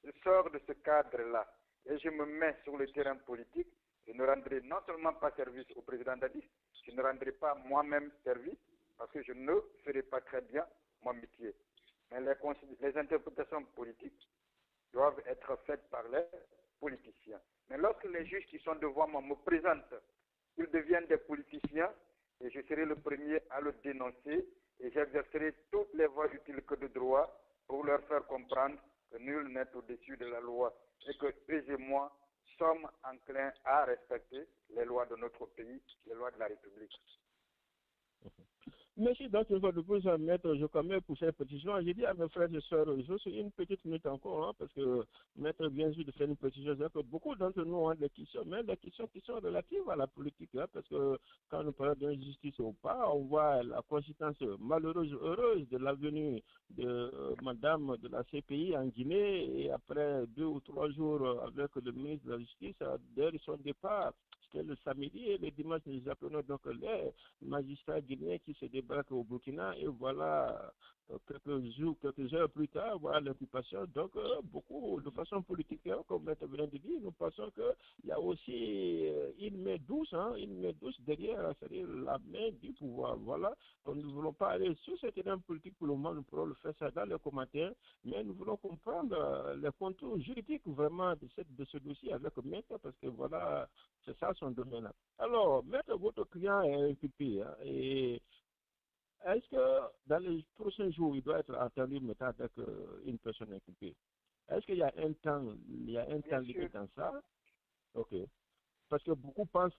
je sors de ce cadre-là et je me mets sur le terrain politique, je ne rendrai non seulement pas service au président Dadis, je ne rendrai pas moi-même service parce que je ne ferai pas très bien mon métier. Mais les interprétations politiques doivent être faites par les politiciens. Mais lorsque les juges qui sont devant moi me présentent, ils deviennent des politiciens et je serai le premier à le dénoncer et j'exercerai toutes les voies utiles que de droit pour leur faire comprendre que nul n'est au-dessus de la loi et que eux et moi sommes enclins à respecter les lois de notre pays, les lois de la République. Merci donc une fois de plus, Maître Jokamé, pour cette pétition. J'ai dit à mes frères et sœurs, juste une petite minute encore, hein, parce que Maître vient juste de faire une pétition. C'est que beaucoup d'entre nous ont des questions, mais des questions qui sont relatives à la politique, hein, parce que quand nous parlons d'injustice ou pas, on voit la conséquence malheureuse, heureuse de la venue de Madame de la CPI en Guinée, et après 2 ou 3 jours avec le ministre de la Justice, dès son départ, c'était le samedi et le dimanche, nous appelons donc les magistrats guinéens qui se débarquent au Burkina, et voilà, quelques heures plus tard, voilà l'occupation. Donc, beaucoup, de façon politique, hein, comme Maître vient de dire, nous pensons qu'il y a aussi une main douce, derrière, c'est-à-dire la main du pouvoir. Voilà, donc nous ne voulons pas aller sur ce terrain politique pour le moment, nous pourrons le faire ça dans les commentaires, mais nous voulons comprendre les contours juridiques vraiment de ce dossier avec Maître, parce que voilà, c'est ça son domaine. Alors, Maître, votre client est inculpé, hein, et est-ce que dans les prochains jours, il doit être entendu maintenant avec une personne inculpée? Est-ce qu'il y a un temps, limite dans ça? Ok. Parce que beaucoup pensent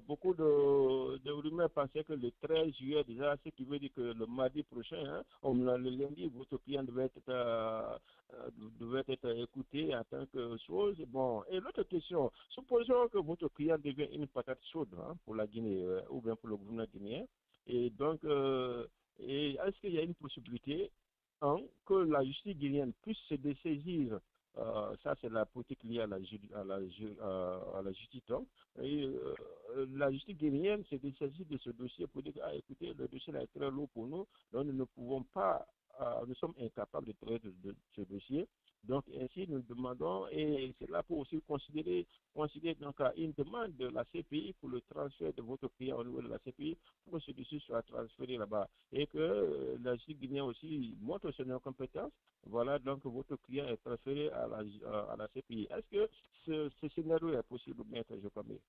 beaucoup de rumeurs pensaient que le 13 juillet déjà, ce qui veut dire que le mardi prochain, hein, le lundi, votre client devait être écouté en tant que chose. Bon, et l'autre question, supposons que votre client devient une patate chaude, hein, pour la Guinée ou bien pour le gouvernement guinéen. Et donc, est-ce qu'il y a une possibilité que la justice guinéenne puisse se dessaisir? Ça, c'est la politique liée à la justice. Donc, et, la justice guinéenne se dessaisit de ce dossier pour dire écoutez, le dossier est très lourd pour nous, donc nous ne pouvons pas, nous sommes incapables de traiter de ce dossier. Donc, ainsi, nous demandons, et c'est là pour aussi considérer donc une demande de la CPI pour le transfert de votre client au niveau de la CPI, pour que ce dossier soit transféré là-bas. Et que la justice guinéenne aussi montre son incompétence. Voilà, donc votre client est transféré à la CPI. Est-ce que ce scénario est possible, Maître Jokamé?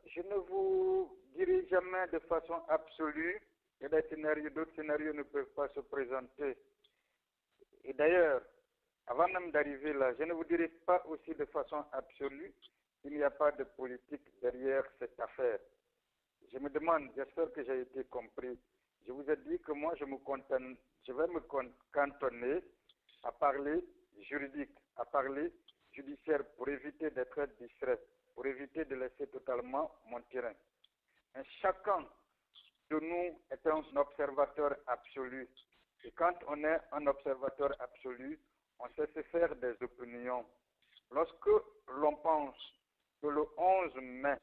Je ne vous dirai jamais de façon absolue que d'autres scénarios ne peuvent pas se présenter. Et d'ailleurs, avant même d'arriver là, je ne vous dirai pas aussi de façon absolue qu'il n'y a pas de politique derrière cette affaire. Je me demande, j'espère que j'ai été compris. Je vous ai dit que moi, je vais me cantonner à parler juridique, à parler judiciaire pour éviter d'être distrait, pour éviter de laisser totalement mon terrain. Mais chacun de nous est un observateur absolu. Et quand on est un observateur absolu, on sait se faire des opinions. Lorsque l'on pense que le 11 mai,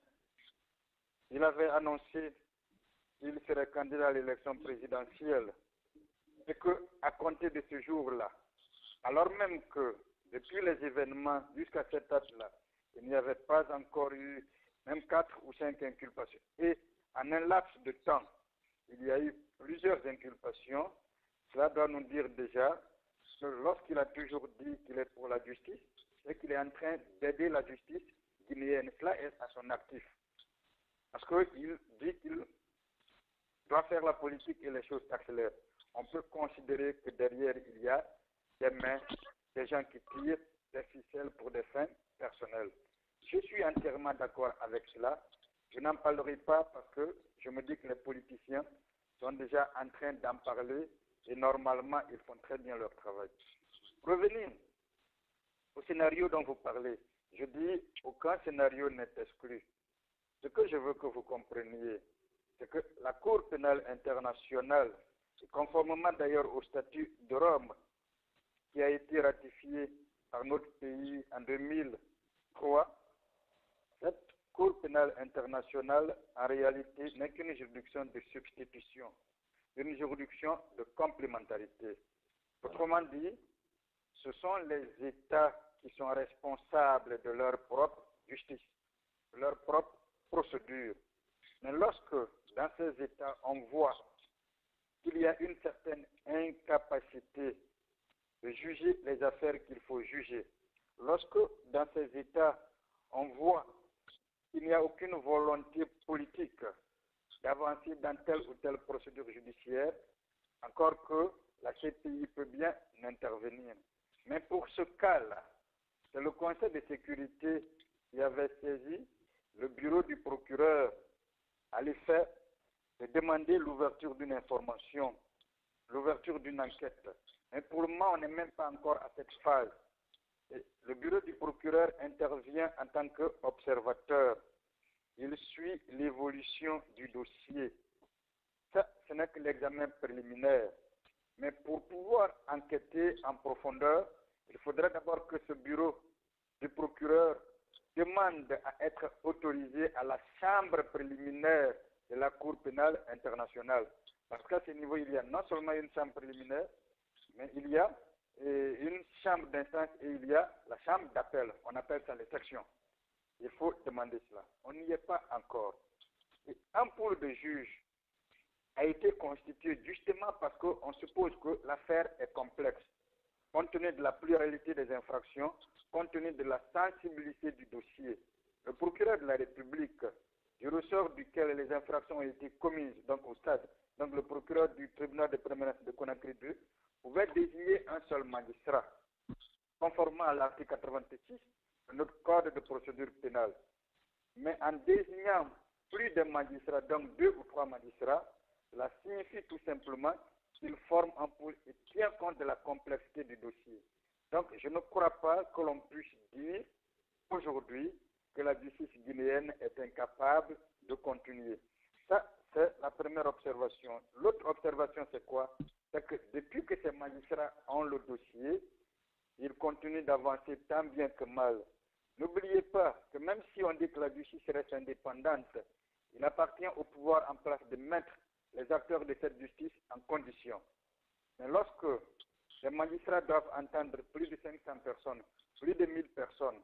il avait annoncé qu'il serait candidat à l'élection présidentielle et qu'à compter de ce jour-là, alors même que depuis les événements jusqu'à cette date-là, il n'y avait pas encore eu même 4 ou 5 inculpations. Et en un laps de temps, il y a eu plusieurs inculpations. Cela doit nous dire déjà que lorsqu'il a toujours dit qu'il est pour la justice, c'est qu'il est en train d'aider la justice guinéenne. Cela est à son actif. Parce qu'il dit qu'il doit faire la politique et les choses s'accélèrent. On peut considérer que derrière, il y a des mains, des gens qui tirent des ficelles pour des fins personnelles. Je suis entièrement d'accord avec cela. Je n'en parlerai pas parce que je me dis que les politiciens sont déjà en train d'en parler et normalement, ils font très bien leur travail. Revenir au scénario dont vous parlez. Je dis, aucun scénario n'est exclu. Ce que je veux que vous compreniez, c'est que la Cour pénale internationale, et conformément d'ailleurs au statut de Rome, qui a été ratifié par notre pays en 2003, cette Cour pénale internationale, en réalité, n'est qu'une juridiction de substitution, une juridiction de complémentarité. Autrement dit, ce sont les États qui sont responsables de leur propre justice, de leur propre procédure. Mais lorsque, dans ces États, on voit qu'il y a une certaine incapacité de juger les affaires qu'il faut juger, lorsque, dans ces États, on voit qu'il n'y a aucune volonté politique d'avancer dans telle ou telle procédure judiciaire, encore que la CPI peut bien intervenir. Mais pour ce cas-là, c'est le Conseil de sécurité qui avait saisi le bureau du procureur à l'effet de demander l'ouverture d'une information, l'ouverture d'une enquête. Mais pour le moment, on n'est même pas encore à cette phase. Et le bureau du procureur intervient en tant qu'observateur. Il suit l'évolution du dossier. Ça, ce n'est que l'examen préliminaire. Mais pour pouvoir enquêter en profondeur, il faudra d'abord que ce bureau du procureur demande à être autorisé à la chambre préliminaire de la Cour pénale internationale. Parce qu'à ce niveau, il y a non seulement une chambre préliminaire, mais il y a une chambre d'instance et il y a la chambre d'appel. On appelle ça les sections. Il faut demander cela. On n'y est pas encore. Et un pool de juges a été constitué justement parce qu'on suppose que l'affaire est complexe. Compte tenu de la pluralité des infractions, compte tenu de la sensibilité du dossier, le procureur de la République, du ressort duquel les infractions ont été commises, donc au stade, donc le procureur du tribunal de première instance de Conakry 2, pouvait désigner un seul magistrat, conformément à l'article 86 de notre code de procédure pénale. Mais en désignant plus de magistrats, donc 2 ou 3 magistrats, cela signifie tout simplement qu'il forme un pool et tient compte de la complexité du dossier. Donc, je ne crois pas que l'on puisse dire aujourd'hui que la justice guinéenne est incapable de continuer. Ça, c'est la première observation. L'autre observation, c'est quoi? C'est que depuis que ces magistrats ont le dossier, ils continuent d'avancer tant bien que mal. N'oubliez pas que même si on dit que la justice reste indépendante, il appartient au pouvoir en place de mettre les acteurs de cette justice en condition. Mais lorsque les magistrats doivent entendre plus de 500 personnes, plus de 1000 personnes,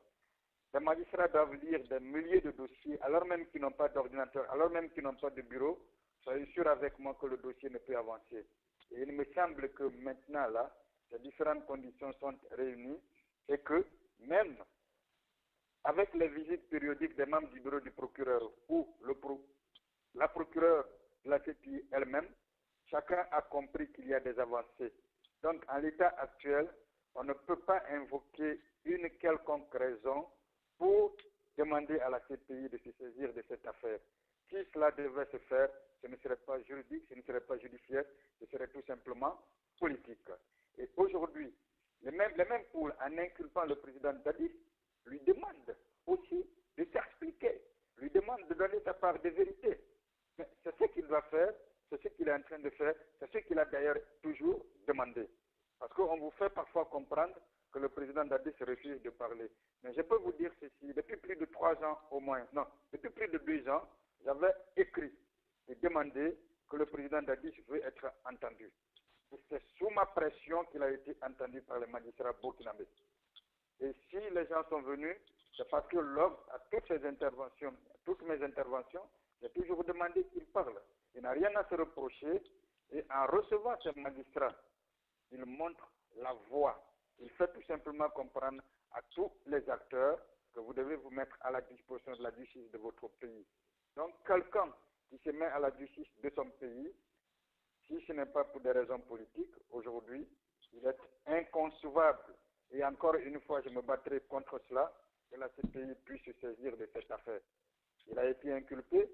les magistrats doivent lire des milliers de dossiers, alors même qu'ils n'ont pas d'ordinateur, alors même qu'ils n'ont pas de bureau, soyez sûr avec moi que le dossier ne peut avancer. Et il me semble que maintenant, là, ces différentes conditions sont réunies et que même avec les visites périodiques des membres du bureau du procureur ou la procureure de la CPI elle-même, chacun a compris qu'il y a des avancées. Donc, en l'état actuel, on ne peut pas invoquer une quelconque raison pour demander à la CPI de se saisir de cette affaire. Si cela devait se faire, ce ne serait pas juridique, ce ne serait pas judiciaire, ce serait tout simplement politique. Et aujourd'hui, les mêmes pools, en inculpant le président Dadis, lui demandent aussi de s'expliquer, lui demandent de donner sa part de vérité. Mais c'est ce qu'il doit faire, c'est ce qu'il est en train de faire, c'est ce qu'il a d'ailleurs toujours demandé. Parce qu'on vous fait parfois comprendre que le président Dadis refuse de parler. Mais je peux vous dire ceci, depuis plus de 3 ans au moins, non, depuis plus de 2 ans, j'avais écrit et demandé que le président Dadis veut être entendu. Et c'est sous ma pression qu'il a été entendu par les magistrats burkinabés. Et si les gens sont venus, c'est parce que lors à toutes mes interventions, j'ai toujours demandé qu'il parle. Il n'a rien à se reprocher. Et en recevant ces magistrats, il montre la voie. Il fait tout simplement comprendre à tous les acteurs que vous devez vous mettre à la disposition de la justice de votre pays. Donc quelqu'un qui se met à la justice de son pays, si ce n'est pas pour des raisons politiques, aujourd'hui, il est inconcevable. Et encore une fois, je me battrai contre cela, que la CPI puisse se saisir de cette affaire. Il a été inculpé,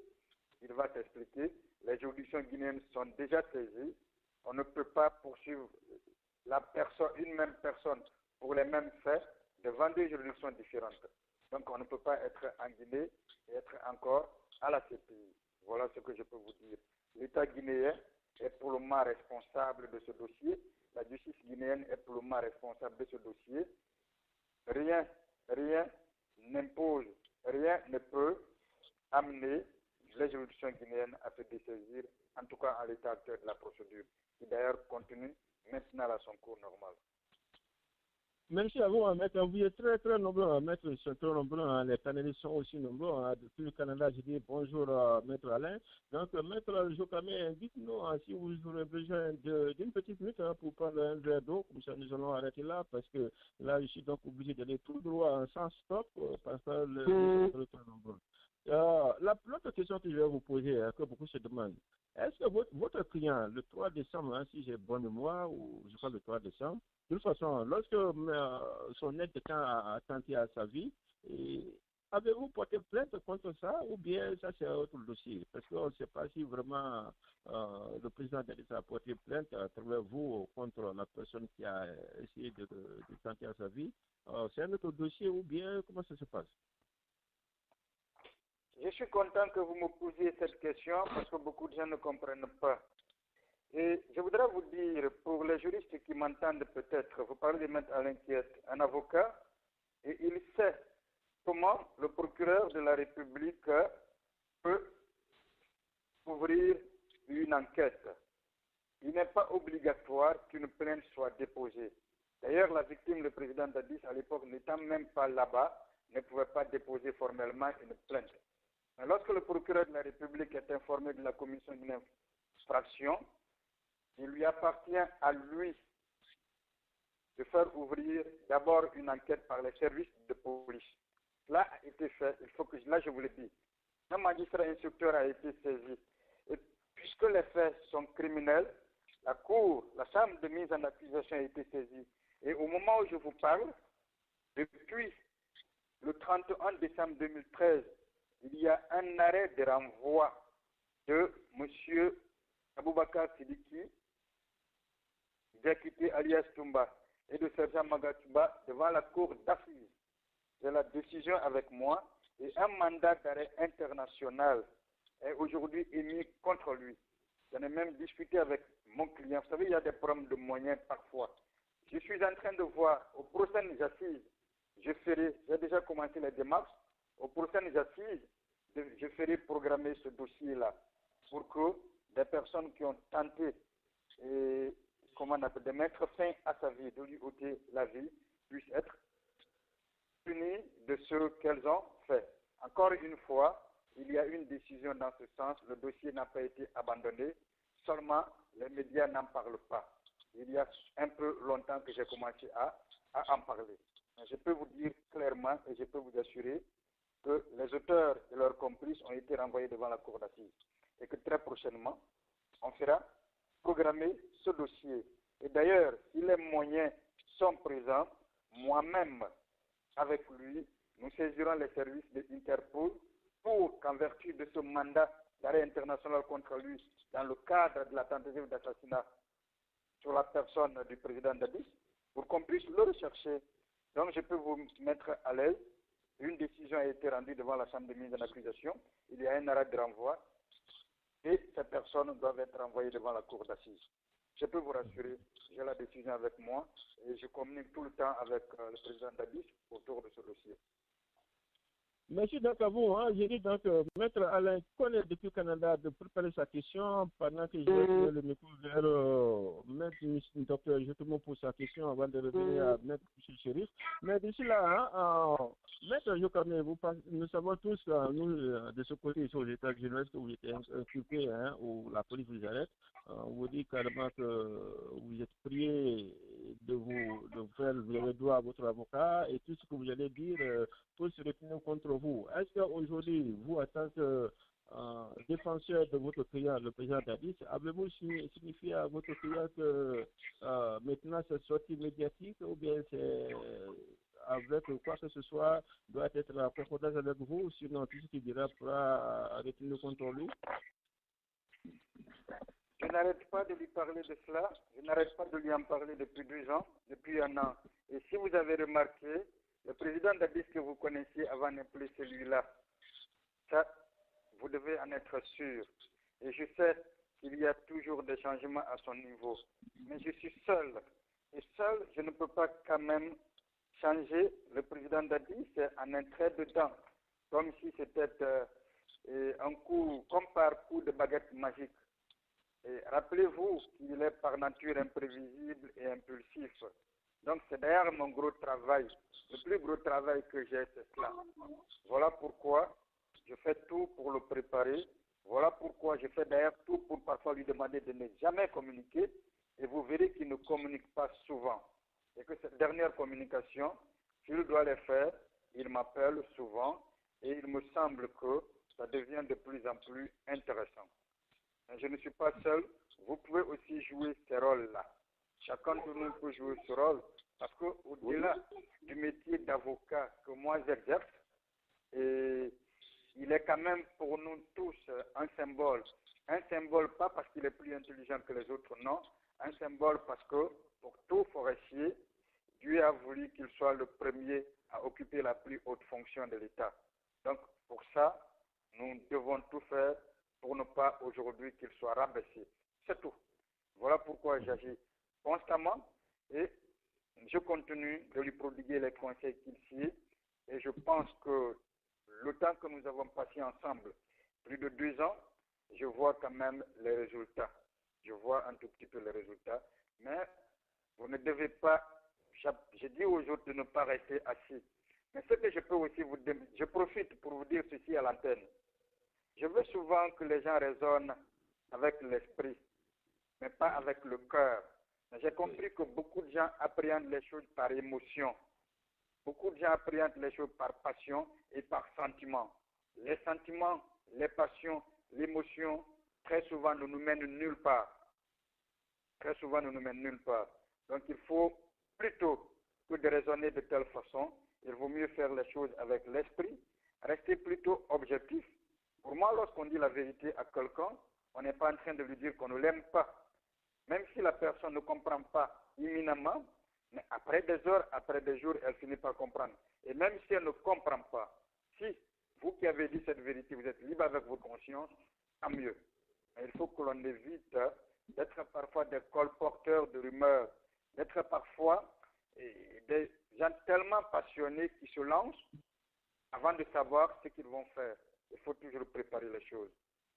il va s'expliquer. Les juridictions guinéennes sont déjà saisies. On ne peut pas poursuivre une même personne pour les mêmes faits devant deux juridictions différentes. Donc on ne peut pas être en Guinée et être encore à la CPI. Voilà ce que je peux vous dire. L'État guinéen est pour le moment responsable de ce dossier. La justice guinéenne est pour le moment responsable de ce dossier. Rien n'impose, rien ne peut amener les juridictions guinéennes à se dessaisir, en tout cas à l'état actuel de la procédure, qui d'ailleurs continue maintenant à son cours normal. Merci à vous, maître. Vous êtes très, très nombreux, maître. Ils sont très nombreux. Les panélistes sont aussi nombreux. Depuis le Canada, je dis bonjour, maître Alain. Donc, maître Jokame, dites-nous si vous aurez besoin d'une petite minute pour prendre un verre d'eau. Comme ça, nous allons arrêter là parce que là, je suis donc obligé d'aller tout droit sans stop parce que les sont très nombreux. L'autre question que je vais vous poser, que beaucoup se demandent, est-ce que votre client, le 3 décembre, si j'ai bonne mémoire, ou je crois le 3 décembre, de toute façon, lorsque son aide a attenté à sa vie, avez-vous porté plainte contre ça ou bien ça c'est un autre dossier? Parce qu'on ne sait pas si vraiment le président a porté plainte à travers vous contre la personne qui a essayé de tenter à sa vie. C'est un autre dossier ou bien comment ça se passe? Je suis content que vous me posiez cette question parce que beaucoup de gens ne comprennent pas. Et je voudrais vous dire, pour les juristes qui m'entendent peut-être, vous parlez de maître Alain qui est un avocat, et il sait comment le procureur de la République peut ouvrir une enquête. Il n'est pas obligatoire qu'une plainte soit déposée. D'ailleurs, la victime, le président Dadis, à l'époque, n'étant même pas là-bas, ne pouvait pas déposer formellement une plainte. Mais lorsque le procureur de la République est informé de la commission d'une infraction, il lui appartient à lui de faire ouvrir d'abord une enquête par les services de police. Cela a été fait, il faut que, là je vous le dis, un magistrat instructeur a été saisi. Et puisque les faits sont criminels, la cour, la chambre de mise en accusation a été saisie. Et au moment où je vous parle, depuis le 31 décembre 2013, il y a un arrêt de renvoi de M. Aboubakar Sidiki, Diakité alias Toumba, et de sergent Magatuba devant la cour d'assises. J'ai la décision avec moi et un mandat d'arrêt international est aujourd'hui émis contre lui. J'en ai même discuté avec mon client. Vous savez, il y a des problèmes de moyens parfois. Je suis en train de voir aux prochaines assises, j'ai déjà commencé les démarches, aux prochaines assises, je ferai programmer ce dossier-là pour que des personnes qui ont tenté de mettre fin à sa vie, de lui ôter la vie, puissent être punies de ce qu'elles ont fait. Encore une fois, il y a une décision dans ce sens, le dossier n'a pas été abandonné, seulement les médias n'en parlent pas. Il y a un peu longtemps que j'ai commencé à en parler. Mais je peux vous dire clairement et je peux vous assurer que les auteurs et leurs complices ont été renvoyés devant la cour d'assises et que très prochainement, on fera programmer ce dossier. Et d'ailleurs, si les moyens sont présents, moi-même, avec lui, nous saisirons les services de Interpol pour qu'en vertu de ce mandat d'arrêt international contre lui, dans le cadre de la tentative d'assassinat sur la personne du président Dadis, pour qu'on puisse le rechercher. Donc je peux vous mettre à l'aise. Une décision a été rendue devant la chambre de mise en accusation. Il y a un arrêt de renvoi et ces personnes doivent être renvoyées devant la cour d'assises. Je peux vous rassurer, j'ai la décision avec moi et je communique tout le temps avec le président Dadis autour de ce dossier. Merci donc à vous. J'ai dit donc, Maître Alain connaît depuis le Canada de préparer sa question pendant que je vais donner le micro vers Maître Docteur justement pour sa question avant de revenir à Maître Chérif. Mais d'ici là, Maître Jokame, nous savons tous, nous, de ce côté, ici aux États-Unis, que vous êtes inculpé, où la police vous arrête. On vous dit carrément que vous êtes prié de faire, vous avez droit à votre avocat et tout ce que vous allez dire peut se retenir contre vous. Est-ce qu'aujourd'hui, vous, en tant que défenseur de votre client, le président Dadis, avez-vous signifié à votre client que maintenant c'est sortie médiatique ou bien c'est avec quoi que ce soit doit être en concordance avec vous, sinon tout ce qui dira pourra retenir contre lui? Je n'arrête pas de lui parler de cela, je n'arrête pas de lui en parler depuis 2 ans, depuis 1 an. Et si vous avez remarqué, le président Dadis que vous connaissiez avant n'est plus celui-là. Ça, vous devez en être sûr. Et je sais qu'il y a toujours des changements à son niveau. Mais je suis seul. Et seul, je ne peux pas quand même changer le président Dadis en un trait de dents. Comme si c'était un coup, comme par coup de baguette magique. Et rappelez-vous qu'il est par nature imprévisible et impulsif. Donc c'est d'ailleurs mon gros travail. Le plus gros travail que j'ai, c'est cela. Voilà pourquoi je fais tout pour le préparer. Voilà pourquoi je fais d'ailleurs tout pour parfois lui demander de ne jamais communiquer. Et vous verrez qu'il ne communique pas souvent. Et que cette dernière communication, s'il doit les faire, il m'appelle souvent. Et il me semble que ça devient de plus en plus intéressant. Je ne suis pas seul. Vous pouvez aussi jouer ce rôle-là. Chacun de nous peut jouer ce rôle. Parce qu'au-delà du métier d'avocat que moi j'exerce, il est quand même pour nous tous un symbole. Un symbole pas parce qu'il est plus intelligent que les autres, non. Un symbole parce que pour tout forestier, Dieu a voulu qu'il soit le premier à occuper la plus haute fonction de l'État. Donc pour ça, nous devons tout faire pour ne pas aujourd'hui qu'il soit rabaissé. C'est tout. Voilà pourquoi j'agis constamment et je continue de lui prodiguer les conseils qu'il suit. Et je pense que le temps que nous avons passé ensemble, plus de 2 ans, je vois quand même les résultats. Je vois un tout petit peu les résultats. Mais vous ne devez pas, je dis aux autres de ne pas rester assis. Mais ce que je peux aussi vous dire, je profite pour vous dire ceci à l'antenne. Je veux souvent que les gens raisonnent avec l'esprit, mais pas avec le cœur. J'ai compris que beaucoup de gens appréhendent les choses par émotion. Beaucoup de gens appréhendent les choses par passion et par sentiment. Les sentiments, les passions, l'émotion, très souvent ne nous mènent nulle part. Très souvent ne nous mènent nulle part. Donc il faut plutôt que de raisonner de telle façon, il vaut mieux faire les choses avec l'esprit, rester plutôt objectif. Pour moi, lorsqu'on dit la vérité à quelqu'un, on n'est pas en train de lui dire qu'on ne l'aime pas. Même si la personne ne comprend pas imminemment, mais après des heures, après des jours, elle finit par comprendre. Et même si elle ne comprend pas, si vous qui avez dit cette vérité, vous êtes libre avec votre conscience, tant mieux. Mais il faut que l'on évite d'être parfois des colporteurs de rumeurs, d'être parfois des gens tellement passionnés qui se lancent avant de savoir ce qu'ils vont faire. Il faut toujours préparer les choses.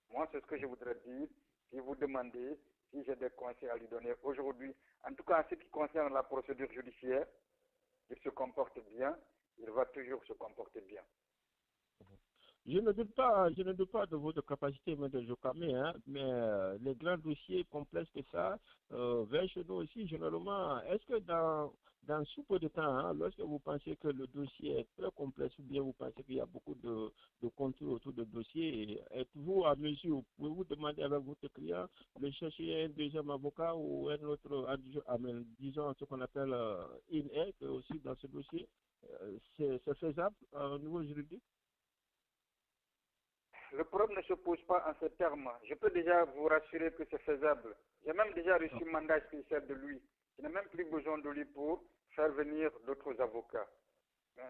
Moi, c'est ce que je voudrais dire. Si vous demandez si j'ai des conseils à lui donner aujourd'hui, en tout cas en ce qui concerne la procédure judiciaire, il se comporte bien, il va toujours se comporter bien. Je ne doute pas de votre capacité, M. Jokame, hein, mais les grands dossiers complexes que ça, vers chez nous aussi, généralement, est-ce que dans sous peu de temps, hein, lorsque vous pensez que le dossier est très complexe ou bien vous pensez qu'il y a beaucoup de contours autour du dossier, êtes-vous à mesure, pouvez-vous demander avec votre client de chercher un deuxième avocat ou un autre, disons ce qu'on appelle in-aid aussi dans ce dossier? C'est faisable au niveau juridique? Le problème ne se pose pas en ces termes. Je peux déjà vous rassurer que c'est faisable. J'ai même déjà reçu un mandat spécial de lui. Je n'ai même plus besoin de lui pour faire venir d'autres avocats.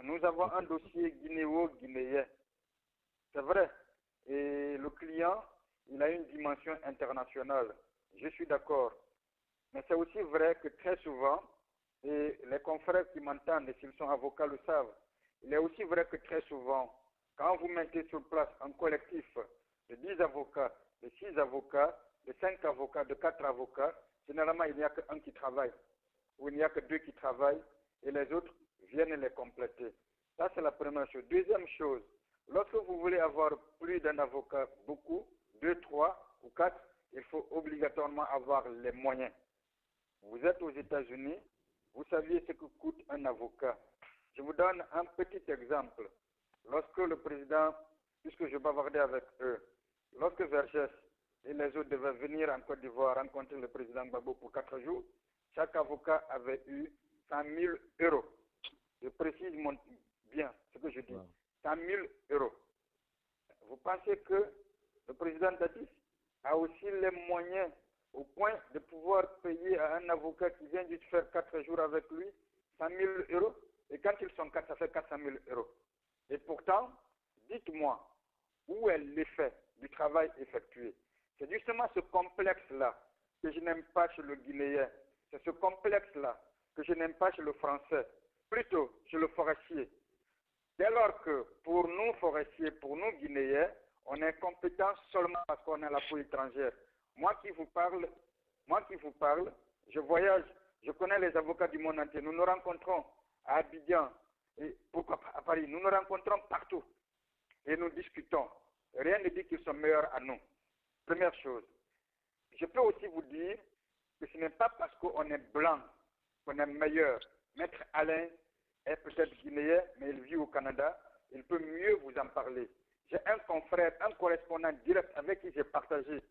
Nous avons un dossier guinéo-guinéen. C'est vrai. Et le client, il a une dimension internationale. Je suis d'accord. Mais c'est aussi vrai que très souvent, et les confrères qui m'entendent, et s'ils sont avocats le savent, il est aussi vrai que très souvent, quand vous mettez sur place un collectif de 10 avocats, de 6 avocats, de 5 avocats, de 4 avocats, généralement il n'y a qu'un qui travaille, ou il n'y a que 2 qui travaillent, et les autres viennent les compléter. Ça, c'est la première chose. Deuxième chose, lorsque vous voulez avoir plus d'un avocat, beaucoup, 2, 3 ou 4, il faut obligatoirement avoir les moyens. Vous êtes aux États-Unis, vous saviez ce que coûte un avocat. Je vous donne un petit exemple. Lorsque le président, puisque je bavardais avec eux, lorsque Vergès et les autres devaient venir en Côte d'Ivoire rencontrer le président Gbagbo pour 4 jours, chaque avocat avait eu 100 000 euros. Je précise bien ce que je dis. 100 000 euros. Vous pensez que le président Dadis a aussi les moyens au point de pouvoir payer à un avocat qui vient juste faire 4 jours avec lui 100 000 euros? Et quand ils sont 4, ça fait 400 000 euros. Et pourtant, dites-moi, où est l'effet du travail effectué? C'est justement ce complexe-là que je n'aime pas chez le Guinéen. C'est ce complexe-là que je n'aime pas chez le Français, plutôt chez le forestier. Dès lors que pour nous forestiers, pour nous Guinéens, on est compétent seulement parce qu'on a la peau étrangère. Moi qui vous parle, je voyage, je connais les avocats du monde entier. Nous nous rencontrons à Abidjan, et pourquoi pas à Paris, nous nous rencontrons partout et nous discutons. Rien ne dit qu'ils sont meilleurs à nous. Première chose. Je peux aussi vous dire que ce n'est pas parce qu'on est blanc qu'on est meilleur. Maître Alain est peut-être guinéen, mais il vit au Canada. Il peut mieux vous en parler. J'ai un confrère, un correspondant direct avec qui j'ai partagé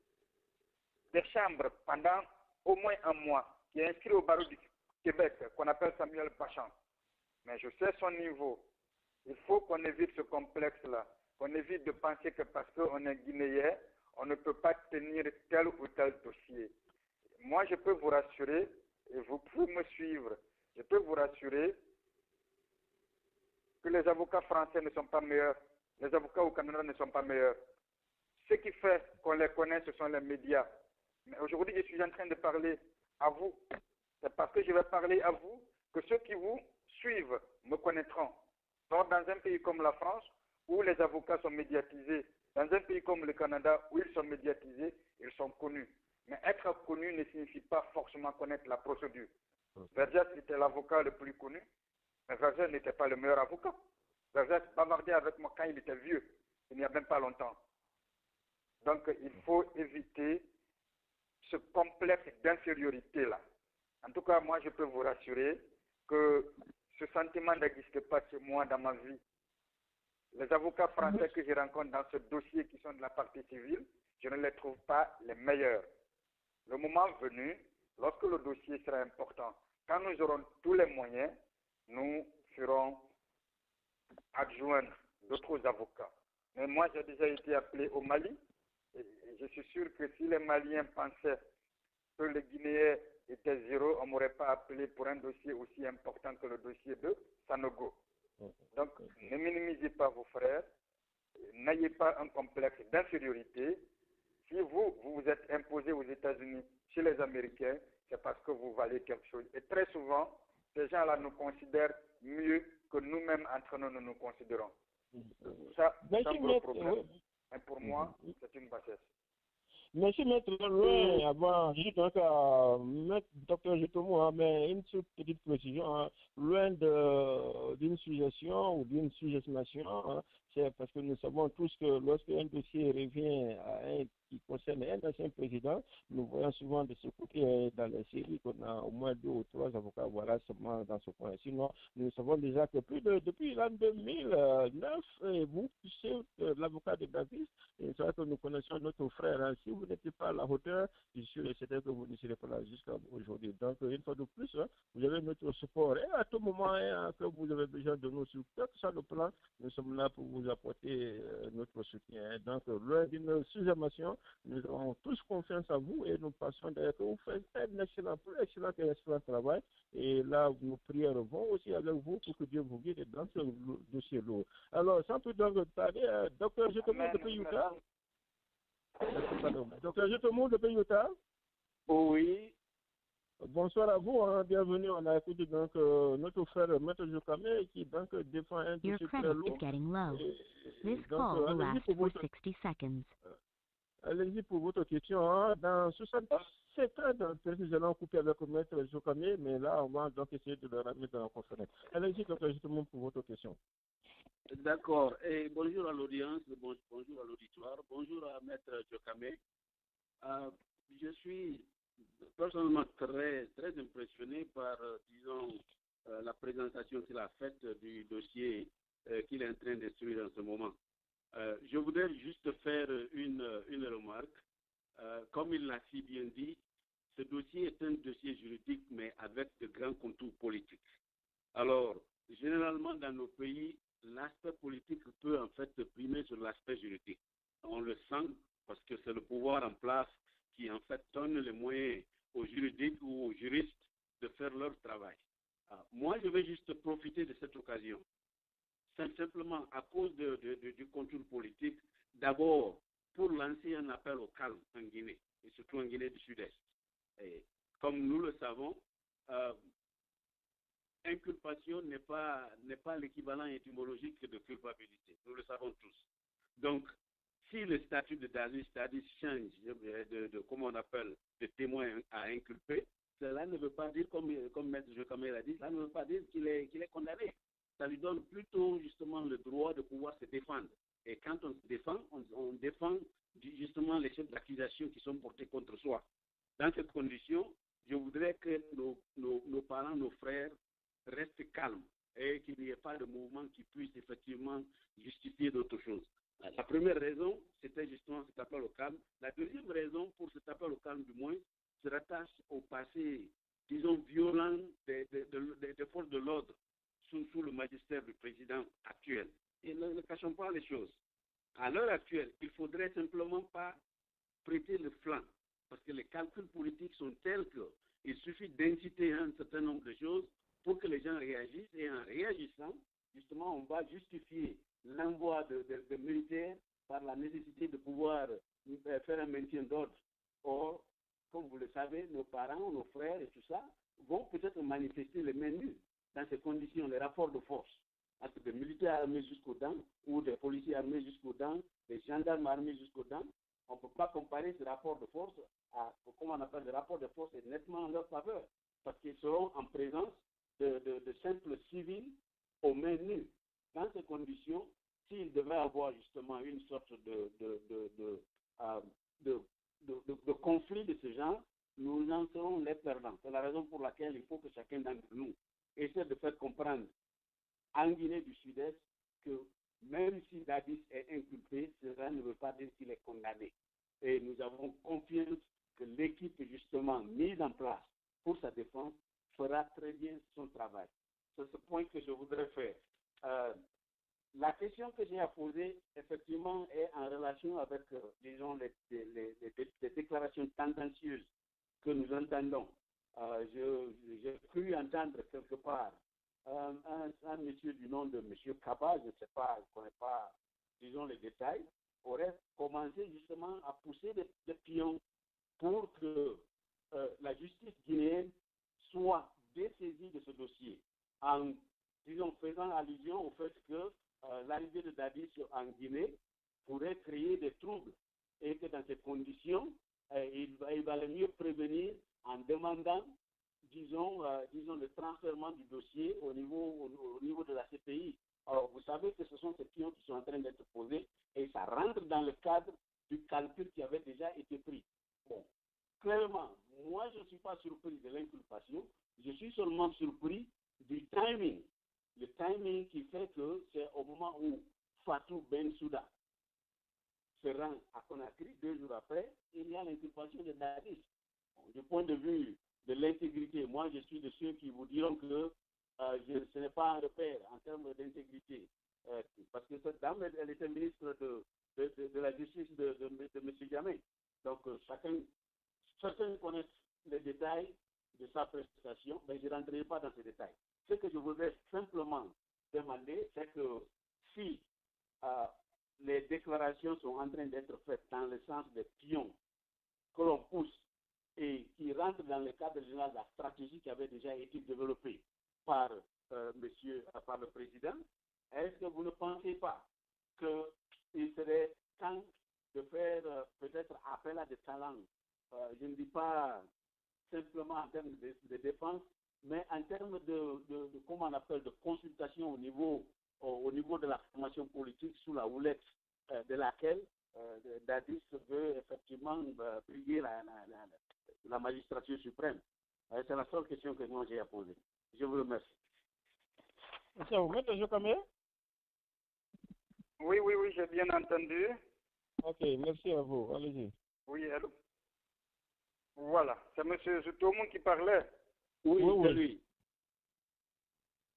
des chambres pendant au moins un mois, qui est inscrit au barreau du Québec, qu'on appelle Samuel Pachan. Mais je sais son niveau. Il faut qu'on évite ce complexe-là, qu'on évite de penser que parce qu'on est guinéen, on ne peut pas tenir tel ou tel dossier. Moi, je peux vous rassurer, et vous pouvez me suivre, je peux vous rassurer que les avocats français ne sont pas meilleurs, les avocats au Canada ne sont pas meilleurs. Ce qui fait qu'on les connaît, ce sont les médias. Mais aujourd'hui, je suis en train de parler à vous. C'est parce que je vais parler à vous que ceux qui vous suivent me connaîtront. Donc, dans un pays comme la France, où les avocats sont médiatisés, dans un pays comme le Canada, où ils sont médiatisés, ils sont connus. Mais être connu ne signifie pas forcément connaître la procédure. Vergès était l'avocat le plus connu, mais Vergès n'était pas le meilleur avocat. Vergès bavardait avec moi quand il était vieux, il n'y a même pas longtemps. Donc, il faut éviter ce complexe d'infériorité-là. En tout cas, moi, je peux vous rassurer que ce sentiment n'existe pas chez moi dans ma vie. Les avocats français que je rencontre dans ce dossier qui sont de la partie civile, je ne les trouve pas les meilleurs. Le moment venu, lorsque le dossier sera important, quand nous aurons tous les moyens, nous ferons adjoindre d'autres avocats. Mais moi, j'ai déjà été appelé au Mali, et je suis sûr que si les Maliens pensaient que les Guinéens étaient zéro, on ne m'aurait pas appelé pour un dossier aussi important que le dossier de Sanogo. Donc, ne minimisez pas vos frères, n'ayez pas un complexe d'infériorité. Si vous vous êtes imposé aux États-Unis chez les Américains, c'est parce que vous valez quelque chose. Et très souvent, ces gens-là nous considèrent mieux que nous-mêmes entre nous nous considérons. Ça, c'est un gros problème. Et pour moi, c'est une bassesse. Merci, maître. Loin, avant, juste donc, maître docteur Jetomo, mais une petite précision, loin d'une suggestion ou d'une suggestion, c'est parce que nous savons tous que lorsqu'un dossier revient à un qui concerne un ancien président, nous voyons souvent de ce côté dans les séries qu'on a au moins 2 ou 3 avocats, voilà, seulement dans ce point. Sinon, nous savons déjà que depuis l'an 2009, vous poussez l'avocat de Davis, et c'est vrai que nous connaissons notre frère. Hein. Si vous n'êtes pas à la hauteur, je suis certain que vous ne serez pas là jusqu'à aujourd'hui. Donc, une fois de plus, hein, vous avez notre support. Et à tout moment, hein, que vous avez besoin de nous sur quel que soit le plan, nous sommes là pour vous apporter notre soutien. Hein. Donc, loin d'une sous-estimation, nous avons tous confiance en vous et nous pensons d'ailleurs que vous faites un excellent travail. Et là, nos prières vont aussi avec vous pour que Dieu vous guide dans ce dossier lourd. Alors, sans plus tarder, docteur Jetomo depuis Utah. Docteur Jetomo depuis Utah. Oui. Bonsoir à vous, hein. Bienvenue. On a écouté donc notre frère Maître Jokame qui donc défend un dossier très lourd. Allez-y pour votre question. Hein. Dans 67 ans, nous allons couper avec Maître Jokame, mais là, on va donc essayer de le ramener dans la conférence. Allez-y, docteur, justement, pour votre question. D'accord. Et bonjour à l'audience, bonjour à l'auditoire, bonjour à Maître Jokame. Je suis personnellement très impressionné par, disons, la présentation qu'il a faite du dossier qu'il est en train d'instruire en ce moment. Je voudrais juste faire une remarque. Comme il l'a si bien dit, ce dossier est un dossier juridique, mais avec de grands contours politiques. Alors, généralement, dans nos pays, l'aspect politique peut en fait primer sur l'aspect juridique. On le sent parce que c'est le pouvoir en place qui en fait donne les moyens aux juridiques ou aux juristes de faire leur travail. Moi, je vais juste profiter de cette occasion, simplement à cause du contour politique, d'abord pour lancer un appel au calme en Guinée, et surtout en Guinée du Sud-Est. Et comme nous le savons, inculpation n'est pas l'équivalent étymologique de culpabilité. Nous le savons tous. Donc, si le statut de Dadis change comment on appelle, de témoin à inculpé, cela ne veut pas dire, comme Maître Jokamé l'a dit, cela ne veut pas dire qu'il est condamné. Ça lui donne plutôt justement le droit de pouvoir se défendre. Et quand on se défend, on défend justement les chefs d'accusation qui sont portés contre soi. Dans cette condition, je voudrais que nos parents, nos frères restent calmes et qu'il n'y ait pas de mouvement qui puisse effectivement justifier d'autres choses. La première raison, c'était justement cet appel au calme. La deuxième raison pour cet appel au calme, du moins, se rattache au passé, disons, violent des forces de l'ordre sous le magistère du président actuel. Et ne cachons pas les choses. À l'heure actuelle, il ne faudrait simplement pas prêter le flanc, parce que les calculs politiques sont tels qu'il suffit d'inciter un certain nombre de choses pour que les gens réagissent, et en réagissant, justement, on va justifier l'envoi de militaires par la nécessité de pouvoir faire un maintien d'ordre. Or, comme vous le savez, nos parents, nos frères et tout ça vont peut-être manifester les mains nues. Dans ces conditions, les rapports de force entre des militaires armés jusqu'aux dents ou des policiers armés jusqu'aux dents, des gendarmes armés jusqu'aux dents, on ne peut pas comparer ces rapports de force à, comment on appelle, les rapports de force est nettement en leur faveur, parce qu'ils seront en présence de simples civils aux mains nues. Dans ces conditions, s'il devait avoir justement une sorte de conflit de ce genre, nous en serons les perdants. C'est la raison pour laquelle il faut que chacun d'entre nous essaie de faire comprendre en Guinée du Sud-Est que même si Dadis est inculpé, cela ne veut pas dire qu'il est condamné. Et nous avons confiance que l'équipe justement mise en place pour sa défense fera très bien son travail. C'est ce point que je voudrais faire. La question que j'ai à poser, effectivement, est en relation avec, disons, les déclarations tendancieuses que nous entendons. J'ai cru entendre quelque part un monsieur du nom de M. Kaba, je ne sais pas, je ne connais pas, disons, les détails, aurait commencé justement à pousser des pions pour que la justice guinéenne soit dessaisie de ce dossier, en, disons, faisant allusion au fait que l'arrivée de Dadis en Guinée pourrait créer des troubles et que dans ces conditions, il valait mieux prévenir en demandant, disons, le transfèrement du dossier au niveau de la CPI. Alors, vous savez que ce sont ces pions qui sont en train d'être posés et ça rentre dans le cadre du calcul qui avait déjà été pris. Bon, clairement, moi, je ne suis pas surpris de l'inculpation, je suis seulement surpris du timing. Le timing qui fait que c'est au moment où Fatou Bensouda se rend à Conakry, 2 jours après, il y a l'inculpation de Dadis. Du point de vue de l'intégrité, moi je suis de ceux qui vous diront que ce n'est pas un repère en termes d'intégrité. Parce que cette dame, elle était ministre de la justice de M. Jamé. Donc certains connaissent les détails de sa prestation, mais je ne rentrerai pas dans ces détails. Ce que je voudrais simplement demander, c'est que si les déclarations sont en train d'être faites dans le sens des pions que l'on pousse et qui rentrent dans le cadre général de la stratégie qui avait déjà été développée par le président, est-ce que vous ne pensez pas qu'il serait temps de faire peut-être appel à des talents, je ne dis pas simplement en termes de défense, mais en termes de comment on appelle, de consultation au niveau de la formation politique sous la houlette de laquelle Dadis veut effectivement briguer la magistrature suprême. C'est la seule question que moi j'ai à poser. Je vous remercie. Monsieur, vous mettez Jokamé? Oui, j'ai bien entendu. Ok, merci à vous. Allez-y. Oui, allô? Voilà, c'est M. Zoutomou qui parlait. Oui, c'est lui.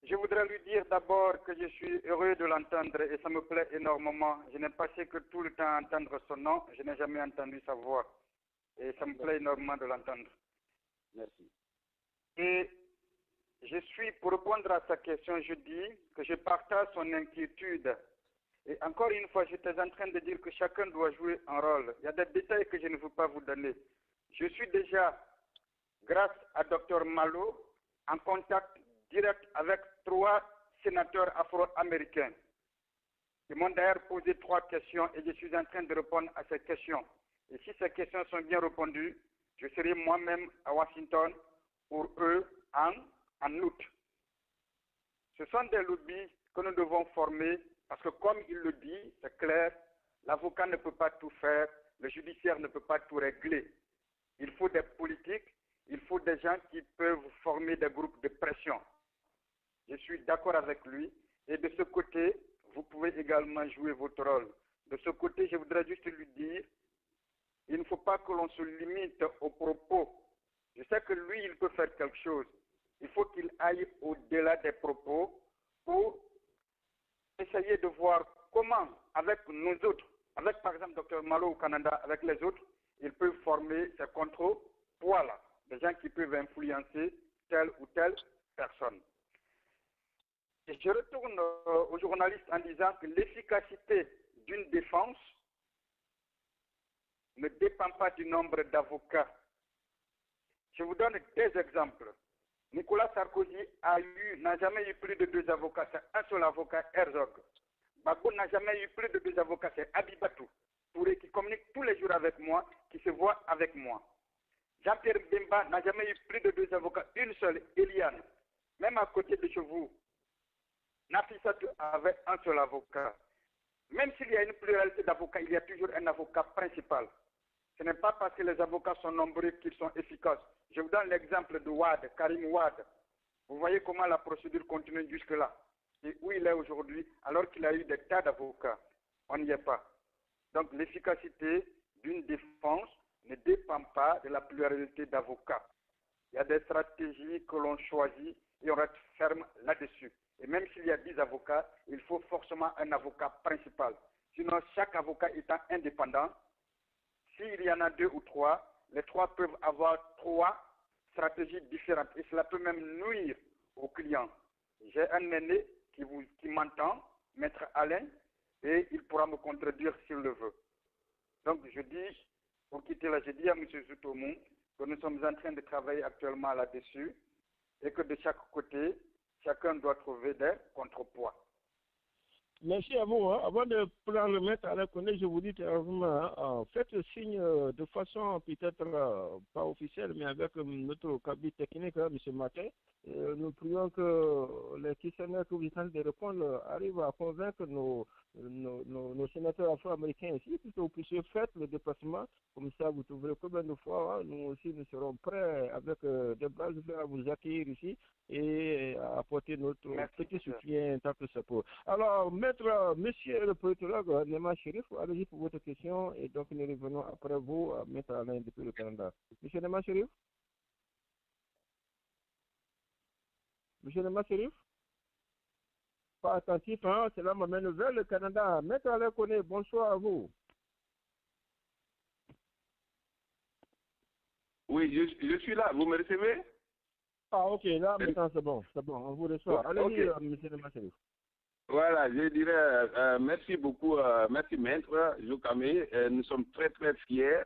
Je voudrais lui dire d'abord que je suis heureux de l'entendre et ça me plaît énormément. Je n'ai passé que tout le temps à entendre son nom, je n'ai jamais entendu sa voix. Et ça me plaît énormément de l'entendre. Merci. Et je suis, pour répondre à sa question, je dis que je partage son inquiétude. Et encore une fois, j'étais en train de dire que chacun doit jouer un rôle. Il y a des détails que je ne veux pas vous donner. Je suis déjà, grâce à Dr Malo, en contact direct avec 3 sénateurs afro-américains. Ils m'ont d'ailleurs posé 3 questions et je suis en train de répondre à ces questions. Et si ces questions sont bien répondues, je serai moi-même à Washington pour eux en août. Ce sont des lobbies que nous devons former parce que comme il le dit, c'est clair, l'avocat ne peut pas tout faire, le judiciaire ne peut pas tout régler. Il faut des politiques, il faut des gens qui peuvent former des groupes de pression. Je suis d'accord avec lui. Et de ce côté, vous pouvez également jouer votre rôle. De ce côté, je voudrais juste lui dire, il ne faut pas que l'on se limite aux propos. Je sais que lui, il peut faire quelque chose. Il faut qu'il aille au-delà des propos pour essayer de voir comment, avec nous autres, avec par exemple Dr Malo au Canada, avec les autres, il peut former ces contre-poids-là, des gens qui peuvent influencer telle ou telle personne. Et je retourne aux journalistes en disant que l'efficacité d'une défense ne dépend pas du nombre d'avocats. Je vous donne des exemples. Nicolas Sarkozy n'a jamais eu plus de 2 avocats, c'est un seul avocat, Herzog. Gbagbo n'a jamais eu plus de 2 avocats, c'est Abibatou Touré qui communique tous les jours avec moi, qui se voit avec moi. Jean-Pierre Bemba n'a jamais eu plus de 2 avocats, une seule, Eliane. Même à côté de chez vous, Nafissatou avait un seul avocat. Même s'il y a une pluralité d'avocats, il y a toujours un avocat principal. Ce n'est pas parce que les avocats sont nombreux qu'ils sont efficaces. Je vous donne l'exemple de Wade, Karim Wade. Vous voyez comment la procédure continue jusque-là. Et où il est aujourd'hui, alors qu'il a eu des tas d'avocats. On n'y est pas. Donc l'efficacité d'une défense ne dépend pas de la pluralité d'avocats. Il y a des stratégies que l'on choisit et on reste ferme là-dessus. Et même s'il y a 10 avocats, il faut forcément un avocat principal. Sinon, chaque avocat étant indépendant, s'il y en a 2 ou 3, les 3 peuvent avoir 3 stratégies différentes. Et cela peut même nuire aux clients. J'ai un aîné qui m'entend, Maître Alain, et il pourra me contredire s'il le veut. Donc je dis, pour quitter là, je dis à M. Zoutomou que nous sommes en train de travailler actuellement là-dessus et que de chaque côté, chacun doit trouver des contrepoids. Merci à vous. Avant de prendre le maître à la connaître, je vous dis faites signe de façon peut-être pas officielle, mais avec notre cabinet technique ce matin. Nous prions que les questionnaires que vous êtes en train de répondre arrivent à convaincre nos sénateurs afro-américains ici, pour que vous puissiez faire le déplacement. Comme ça, vous trouverez combien de fois, nous aussi, nous serons prêts avec des bras ouverts à vous accueillir ici et à apporter notre petit soutien tant que ça peut. Alors, monsieur le politologue Nema Chérif, allez-y pour votre question et donc nous revenons après vous, maître Alain depuis le Canada. Monsieur Nema Chérif? Monsieur Nema Chérif? Pas attentif, hein? Cela m'amène vers le Canada. Maître Alain Koné, bonsoir à vous. Oui, je suis là. Vous me recevez? Ah, ok, là, maintenant c'est bon, on vous reçoit. Allez-y, monsieur Nema Chérif. Voilà, je dirais merci beaucoup, merci maître Jokamé. Nous sommes très très fiers.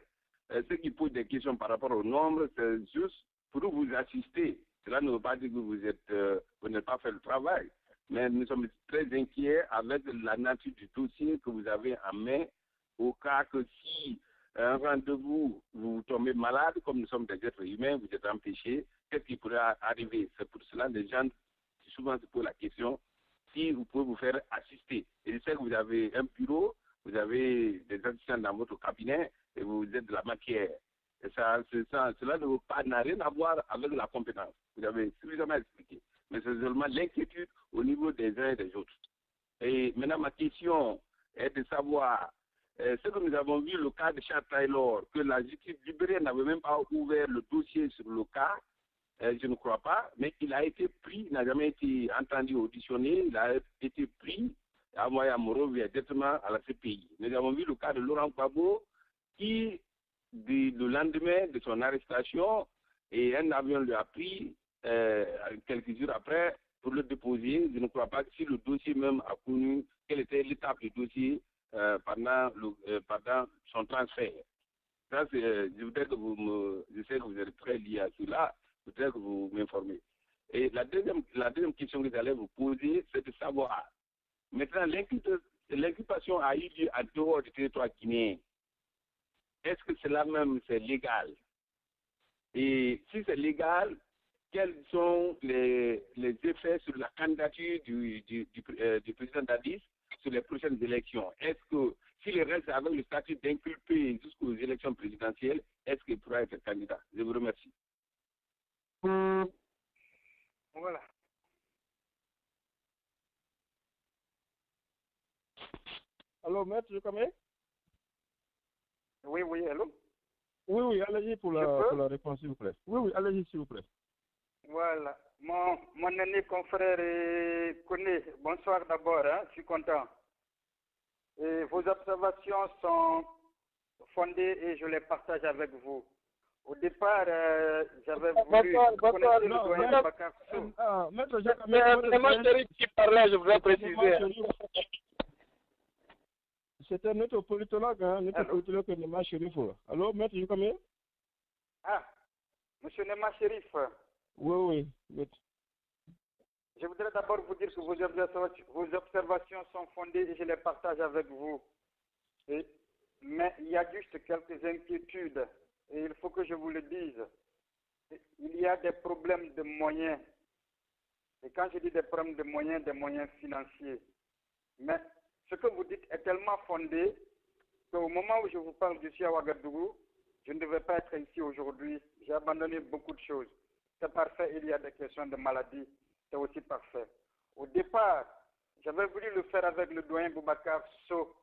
Ceux qui posent des questions par rapport au nombre, c'est juste pour vous assister. Cela ne veut pas dire que vous n'avez pas fait le travail, mais nous sommes très inquiets avec la nature du dossier que vous avez en main au cas que si un rendez-vous, vous tombez malade, comme nous sommes des êtres humains, vous êtes empêchés, qu'est-ce qui pourrait arriver? C'est pour cela que les gens souvent se posent la question si vous pouvez vous faire assister. Et je sais que vous avez un bureau, vous avez des assistants dans votre cabinet et vous êtes de la matière. Et cela n'a rien à voir avec la compétence. Vous avez suffisamment expliqué. Mais c'est seulement l'inquiétude au niveau des uns et des autres. Et maintenant, ma question est de savoir ce que nous avons vu, le cas de Charles Taylor, que la justice libérienne n'avait même pas ouvert le dossier sur le cas, je ne crois pas, mais il a été pris, il n'a jamais été entendu auditionné, il a été pris, envoyé à Monrovia directement à la CPI. Nous avons vu le cas de Laurent Gbagbo qui, le lendemain de son arrestation, et un avion lui a pris quelques jours après pour le déposer. Je ne crois pas que si le dossier même a connu quelle était l'étape du dossier pendant son transfert. Ça, je voudrais que je sais que vous êtes très lié à cela, je voudrais que vous m'informez. Et la deuxième question que j'allais vous poser, c'est de savoir, maintenant, l'inculpation a eu lieu en dehors du territoire guinéen. Est-ce que cela même, c'est légal? Et si c'est légal, quels sont les effets sur la candidature du président Dadis sur les prochaines élections? Est-ce que s'il reste avec le statut d'inculpé jusqu'aux élections présidentielles, est-ce qu'il pourra être candidat? Je vous remercie. Voilà. Allô, maître Jokamé? Oui, allô? Oui, allez-y pour la réponse, s'il vous plaît. Oui, allez-y, s'il vous plaît. Voilà. Mon ami confrère Koné, bonsoir d'abord, hein, je suis content. Et vos observations sont fondées et je les partage avec vous. Au départ, j'avais voulu connaître le doyen Bakar Sow. Maître Jokamé, c'est moi Chérif qui parlait, je voudrais préciser. C'était notre politologue, politologue Nema Chérif. Allô, maître Jokamé? Ah, monsieur Nema Chérif. Oui. Je voudrais d'abord vous dire que vos observations sont fondées et je les partage avec vous. Mais il y a juste quelques inquiétudes et il faut que je vous le dise. Il y a des problèmes de moyens. Et quand je dis des problèmes de moyens, des moyens financiers. Mais ce que vous dites est tellement fondé qu'au moment où je vous parle du à Ouagadougou, je ne devais pas être ici aujourd'hui. J'ai abandonné beaucoup de choses. C'est parfait, il y a des questions de maladie. C'est aussi parfait. Au départ, j'avais voulu le faire avec le doyen Boubacar Sow,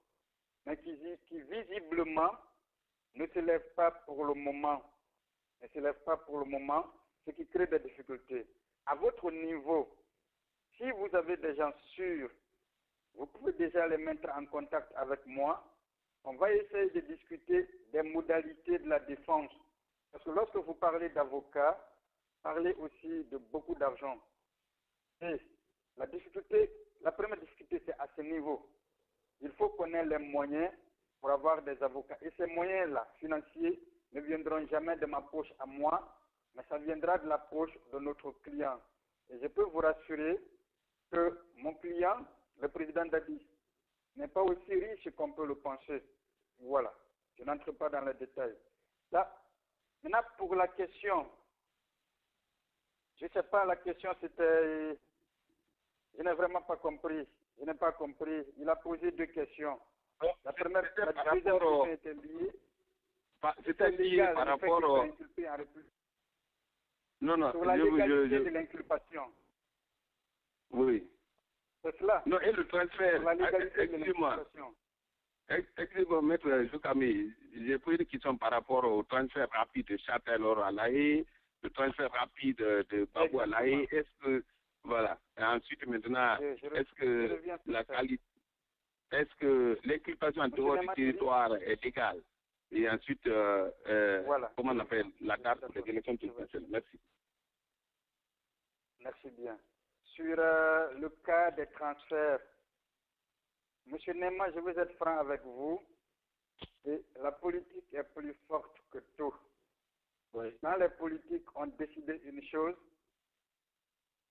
mais qui visiblement ne se lève pas pour le moment. Ce qui crée des difficultés. À votre niveau, si vous avez des gens sûrs, vous pouvez déjà les mettre en contact avec moi. On va essayer de discuter des modalités de la défense. Parce que lorsque vous parlez d'avocat, parlez aussi de beaucoup d'argent. Et la première difficulté, c'est à ce niveau. Il faut qu'on ait les moyens pour avoir des avocats. Et ces moyens-là, financiers, ne viendront jamais de ma poche à moi, mais ça viendra de la poche de notre client. Et je peux vous rassurer que mon client, le président Dadis, n'est pas aussi riche qu'on peut le penser. Voilà. Je n'entre pas dans les détails. Là, maintenant, pour la question, je ne sais pas, la question c'était... Je n'ai vraiment pas compris. Je n'ai pas compris. Il a posé deux questions. La première, la deuxième question était liée. C'était lié par rapport au... Non, sur la légalité de l'inculpation. Oui. C'est cela. Non, et le transfert. Sur la légalité de l'inculpation. Excusez-moi, maître Joukami, j'ai posé une question par rapport au transfert rapide de Châtellor à l'AE, le transfert rapide de Babou à l'AE. Est-ce que, voilà, et ensuite maintenant, est-ce que la qualité, est-ce que l'inculpation en dehors du territoire est légale? Et ensuite, voilà. Comment on appelle la date pour les élections présidentielles? Merci. Merci bien. Sur le cas des transferts, Monsieur Nema, je vais être franc avec vous. Et la politique est plus forte que tout. Oui. Dans les politiques, on décide une chose,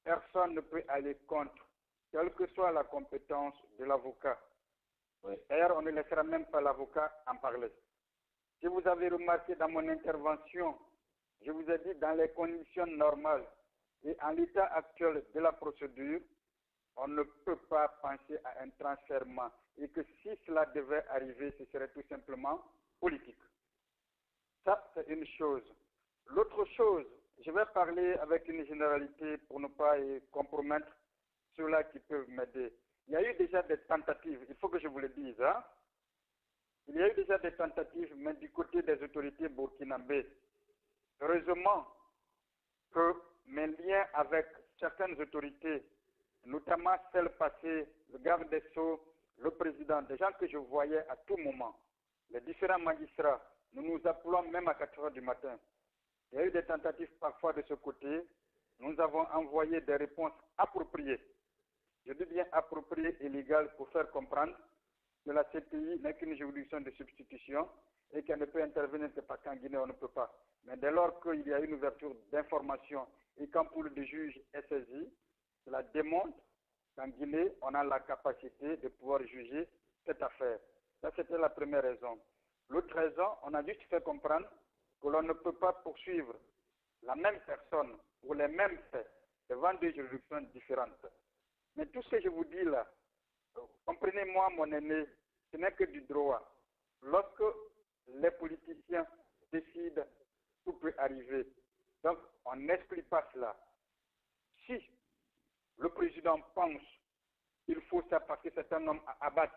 personne ne peut aller contre, quelle que soit la compétence de l'avocat. Oui. D'ailleurs, on ne laissera même pas l'avocat en parler. Si vous avez remarqué dans mon intervention, je vous ai dit dans les conditions normales et en l'état actuel de la procédure, on ne peut pas penser à un transfèrement et que si cela devait arriver, ce serait tout simplement politique. Ça, c'est une chose. L'autre chose, je vais parler avec une généralité pour ne pas compromettre ceux-là qui peuvent m'aider. il y a eu déjà des tentatives, il faut que je vous le dise. Hein? Il y a eu déjà des tentatives, mais du côté des autorités burkinabées. Heureusement que mes liens avec certaines autorités, notamment celles passées, le garde des Sceaux, le président, des gens que je voyais à tout moment, les différents magistrats, nous nous appelons même à 4 heures du matin. Il y a eu des tentatives parfois de ce côté. Nous avons envoyé des réponses appropriées. Je dis bien appropriées et légales pour faire comprendre que la CPI n'est qu'une juridiction de substitution et qu'elle ne peut intervenir que parce qu'en Guinée on ne peut pas. Mais dès lors qu'il y a une ouverture d'information et qu'un pool de juges est saisi, cela démontre qu'en Guinée on a la capacité de pouvoir juger cette affaire. Ça c'était la première raison. L'autre raison, on a juste fait comprendre que l'on ne peut pas poursuivre la même personne pour les mêmes faits devant deux juridictions différentes. Mais tout ce que je vous dis là, comprenez-moi mon aîné, ce n'est que du droit. Lorsque les politiciens décident, tout peut arriver. Donc, on n'explique pas cela. Si le président pense qu'il faut ça parce que c'est un homme à abattre,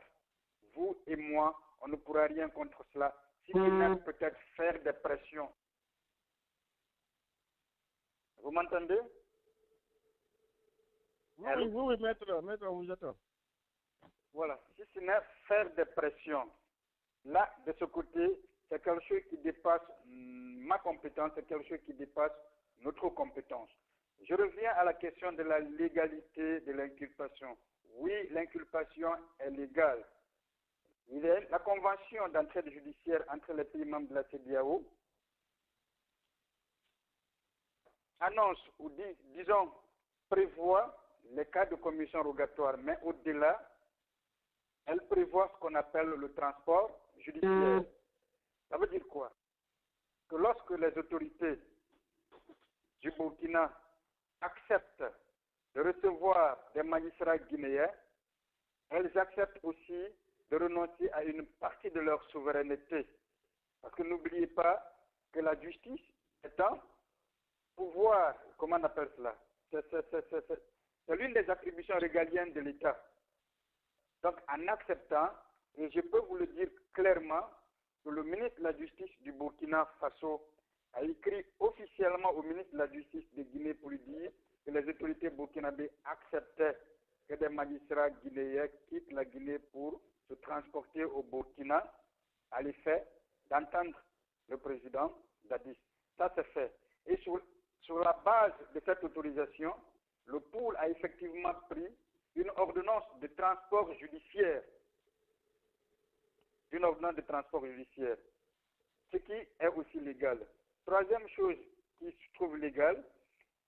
vous et moi, on ne pourra rien contre cela. Si il peut-être faire des pressions. Vous m'entendez? Oui, maître, on vous attend. Voilà, si ce n'est faire des pressions, là, de ce côté, c'est quelque chose qui dépasse ma compétence, c'est quelque chose qui dépasse notre compétence. Je reviens à la question de la légalité de l'inculpation. Oui, l'inculpation est légale. Il y a la convention d'entraide judiciaire entre les pays membres de la CEDEAO annonce ou disons prévoit les cas de commission rogatoire, mais au-delà, elle prévoit ce qu'on appelle le transport judiciaire. Ça veut dire quoi? Que lorsque les autorités du Burkina acceptent de recevoir des magistrats guinéens, elles acceptent aussi de renoncer à une partie de leur souveraineté. Parce que n'oubliez pas que la justice est un pouvoir, comment on appelle cela? C'est l'une des attributions régaliennes de l'État. Donc en acceptant, et je peux vous le dire clairement, que le ministre de la Justice du Burkina Faso a écrit officiellement au ministre de la Justice de Guinée pour lui dire que les autorités burkinabées acceptaient que des magistrats guinéens quittent la Guinée pour se transporter au Burkina à l'effet d'entendre le président Dadis. Ça c'est fait. Et sur la base de cette autorisation, le pool a effectivement pris une ordonnance de transport judiciaire. Une ordonnance de transport judiciaire. Ce qui est aussi légal. Troisième chose qui se trouve légale,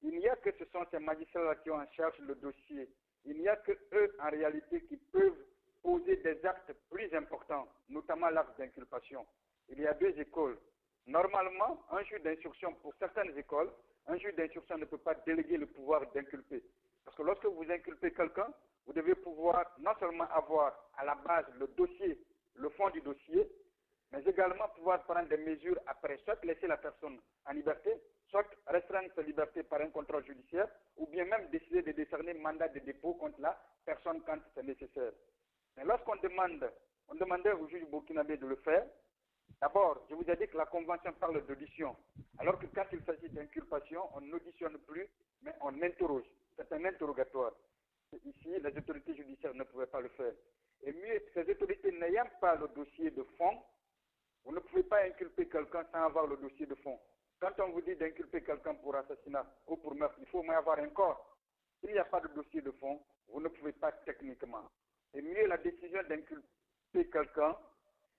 il n'y a que ce sont ces magistrats qui ont en charge le dossier. Il n'y a que eux, en réalité, qui peuvent poser des actes plus importants, notamment l'acte d'inculpation. Il y a deux écoles. Normalement, un juge d'instruction, pour certaines écoles, un juge d'instruction ne peut pas déléguer le pouvoir d'inculper. Parce que lorsque vous inculpez quelqu'un, vous devez pouvoir non seulement avoir à la base le dossier, le fond du dossier, mais également pouvoir prendre des mesures après, soit laisser la personne en liberté, soit restreindre sa liberté par un contrôle judiciaire, ou bien même décider de décerner mandat de dépôt contre la personne quand c'est nécessaire. Mais lorsqu'on demandait au juge burkinabé de le faire, d'abord, je vous ai dit que la convention parle d'audition, alors que quand il s'agit d'inculpation, on n'auditionne plus, mais on interroge. C'est un interrogatoire. Ici, les autorités judiciaires ne pouvaient pas le faire. Et mieux, ces autorités n'ayant pas le dossier de fond, vous ne pouvez pas inculper quelqu'un sans avoir le dossier de fond. Quand on vous dit d'inculper quelqu'un pour assassinat ou pour meurtre, il faut au moins avoir un corps. S'il n'y a pas de dossier de fond, vous ne pouvez pas techniquement. Et mieux, la décision d'inculper quelqu'un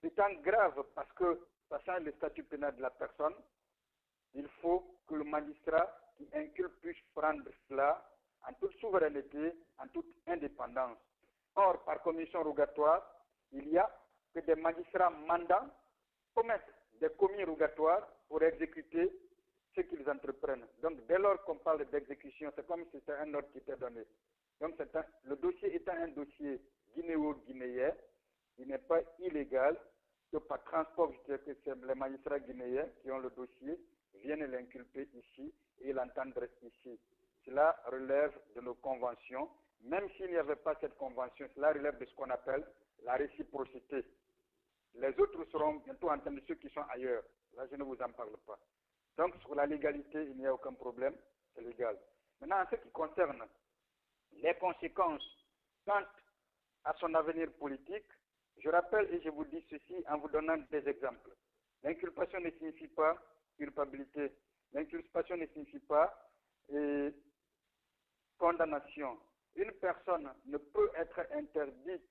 étant grave parce que, sachant le statut pénal de la personne, il faut que le magistrat qui inculpe puisse prendre cela en toute souveraineté, en toute indépendance. Or, par commission rogatoire, il y a que des magistrats mandants commettent des commis rogatoires pour exécuter ce qu'ils entreprennent. Donc, dès lors qu'on parle d'exécution, c'est comme si c'était un ordre qui était donné. Donc, le dossier étant un dossier guinéo-guinéen, il n'est pas illégal que par transport, que c'est les magistrats guinéens qui ont le dossier viennent l'inculper ici et l'entendre ici. Cela relève de nos conventions même s'il n'y avait pas cette convention, cela relève de ce qu'on appelle la réciprocité. Les autres seront bientôt entendus, ceux qui sont ailleurs. Là, je ne vous en parle pas. Donc, sur la légalité, il n'y a aucun problème, c'est légal. Maintenant, en ce qui concerne les conséquences quant à son avenir politique, je rappelle et je vous dis ceci en vous donnant des exemples. L'inculpation ne signifie pas culpabilité. L'inculpation ne signifie pas condamnation. Une personne ne peut être interdite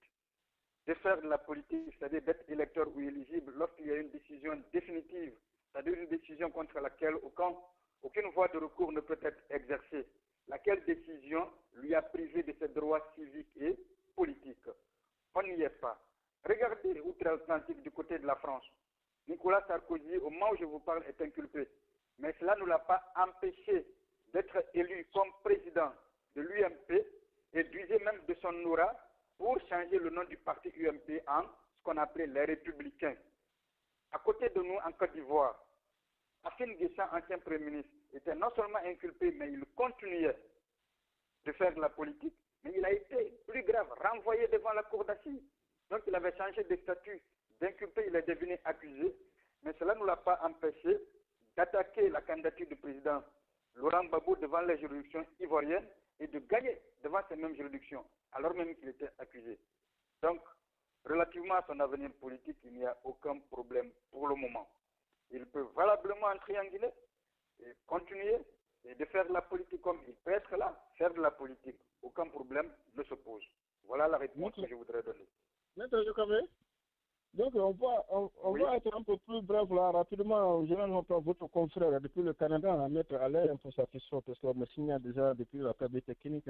de faire de la politique, c'est-à-dire d'être électeur ou éligible, lorsqu'il y a une décision définitive, c'est-à-dire une décision contre laquelle aucune voie de recours ne peut être exercée. Laquelle décision lui a privé de ses droits civiques et politiques. On n'y est pas. Regardez outre-Atlantique du côté de la France. Nicolas Sarkozy, au moment où je vous parle, est inculpé. Mais cela ne l'a pas empêché d'être élu comme président de l'UMP et d'user même de son aura pour changer le nom du parti UMP en ce qu'on appelait les Républicains. À côté de nous, en Côte d'Ivoire, Afin Guessan, ancien Premier ministre, était non seulement inculpé, mais il continuait de faire de la politique, mais il a été, plus grave, renvoyé devant la cour d'assises. Donc il avait changé de statut d'inculpé, il est devenu accusé, mais cela ne l'a pas empêché d'attaquer la candidature du président Laurent Gbagbo devant les juridictions ivoiriennes et de gagner devant ces mêmes juridictions, alors même qu'il était accusé. Donc, relativement à son avenir politique, il n'y a aucun problème pour le moment. Il peut valablement entrer en Guinée et continuer et de faire de la politique comme il peut être là, faire de la politique. Aucun problème ne se pose. Voilà la réponse que je voudrais donner. Maître Jokamé, donc on va être un peu plus bref là, rapidement. Je vais entendre votre confrère depuis le Canada, Maître Alain, pour sa question, parce qu'on me signale déjà depuis la table technique.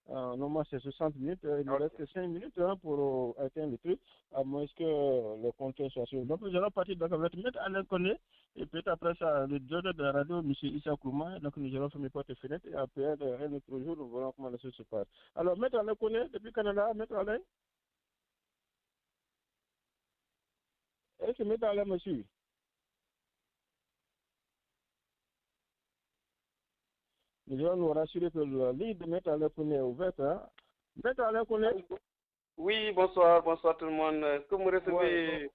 Normalement, c'est 60 minutes. Il nous reste 5 minutes pour atteindre le truc, à moins que le compteur soit sûr. Donc, nous allons partir avec Maître Alain Koné, et peut-être après ça, le directeur de la radio, M. Issa Kouma. Donc, nous allons fermer porte et fenêtre, et après, un autre jour, nous verrons comment les choses se passent. Alors, Maître Alain Koné, depuis le Canada, Maître Alain. Est-ce que Maître Alain me suit? Nous allons nous rassurer que la ligne de Maître Alain Koné est ouverte. Maître Alain Koné. Oui, bonsoir tout le monde. Est-ce que vous me recevez?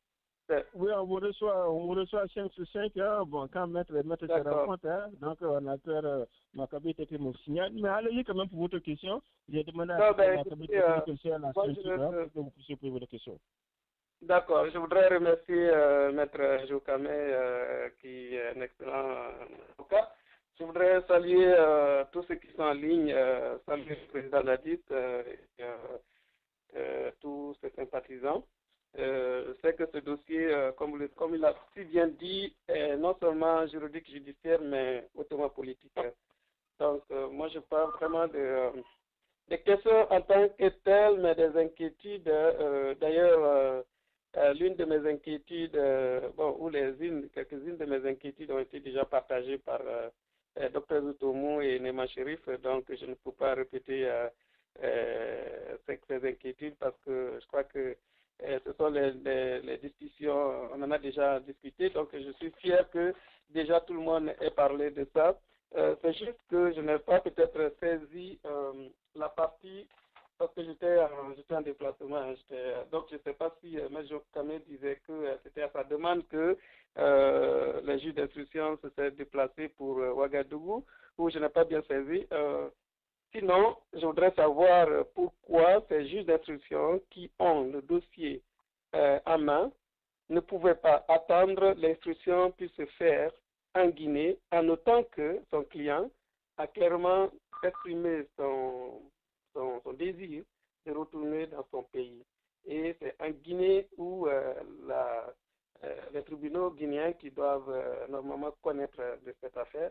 Oui, on vous reçoit 5 sur 5. Bon, quand Maître se rencontre, donc on a peur, ma cabine était mon signal. Mais allez-y quand même pour votre question. J'ai demandé à ma cabine que vous puissiez poser votre question. D'accord, je voudrais remercier Maître Jokamé qui est un excellent avocat. Je voudrais saluer tous ceux qui sont en ligne, saluer le président Dadis et tous ses sympathisants. Je sais que ce dossier, comme il a si bien dit, est non seulement juridique, judiciaire, mais hautement politique. Donc, moi, je parle vraiment des questions en tant que telles, mais des inquiétudes. D'ailleurs, l'une de mes inquiétudes, quelques-unes de mes inquiétudes ont été déjà partagées par Dr Zoutomou et Nema Chérif, donc je ne peux pas répéter ces inquiétudes parce que je crois que ce sont les discussions, on en a déjà discuté, donc je suis fier que déjà tout le monde ait parlé de ça. C'est juste que je n'ai pas peut-être saisi la partie parce que j'étais en déplacement. Donc, je ne sais pas si M. Jokamé disait que c'était à sa demande que les juges d'instruction se sont déplacés pour Ouagadougou, ou je n'ai pas bien saisi. Sinon, je voudrais savoir pourquoi ces juges d'instruction qui ont le dossier en main ne pouvaient pas attendre l'instruction puisse se faire en Guinée, en notant que son client a clairement exprimé son désir de retourner dans son pays. Et c'est en Guinée où les tribunaux guinéens qui doivent normalement connaître de cette affaire,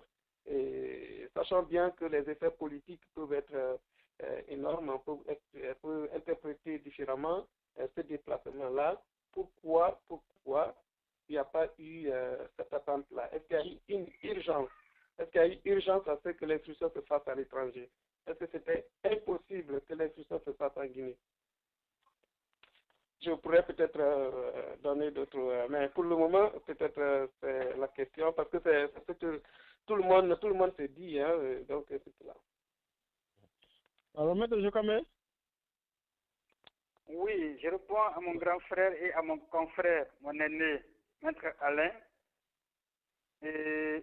et sachant bien que les effets politiques peuvent être énormes, on peut interpréter différemment ce déplacement-là. Pourquoi il n'y a pas eu cette attente-là? Est-ce qu'il y a eu une urgence? Est-ce qu'il y a eu urgence à ce que l'instruction se fasse à l'étranger? Est-ce que c'était impossible que l'instruction se fasse en Guinée? Je pourrais peut-être donner d'autres, mais pour le moment, peut-être c'est la question, parce que c'est ce que tout le monde se dit, donc c'est cela. Alors, Maître Jokamé, Oui, je réponds à mon grand frère et à mon confrère, mon aîné, Maître Alain. Et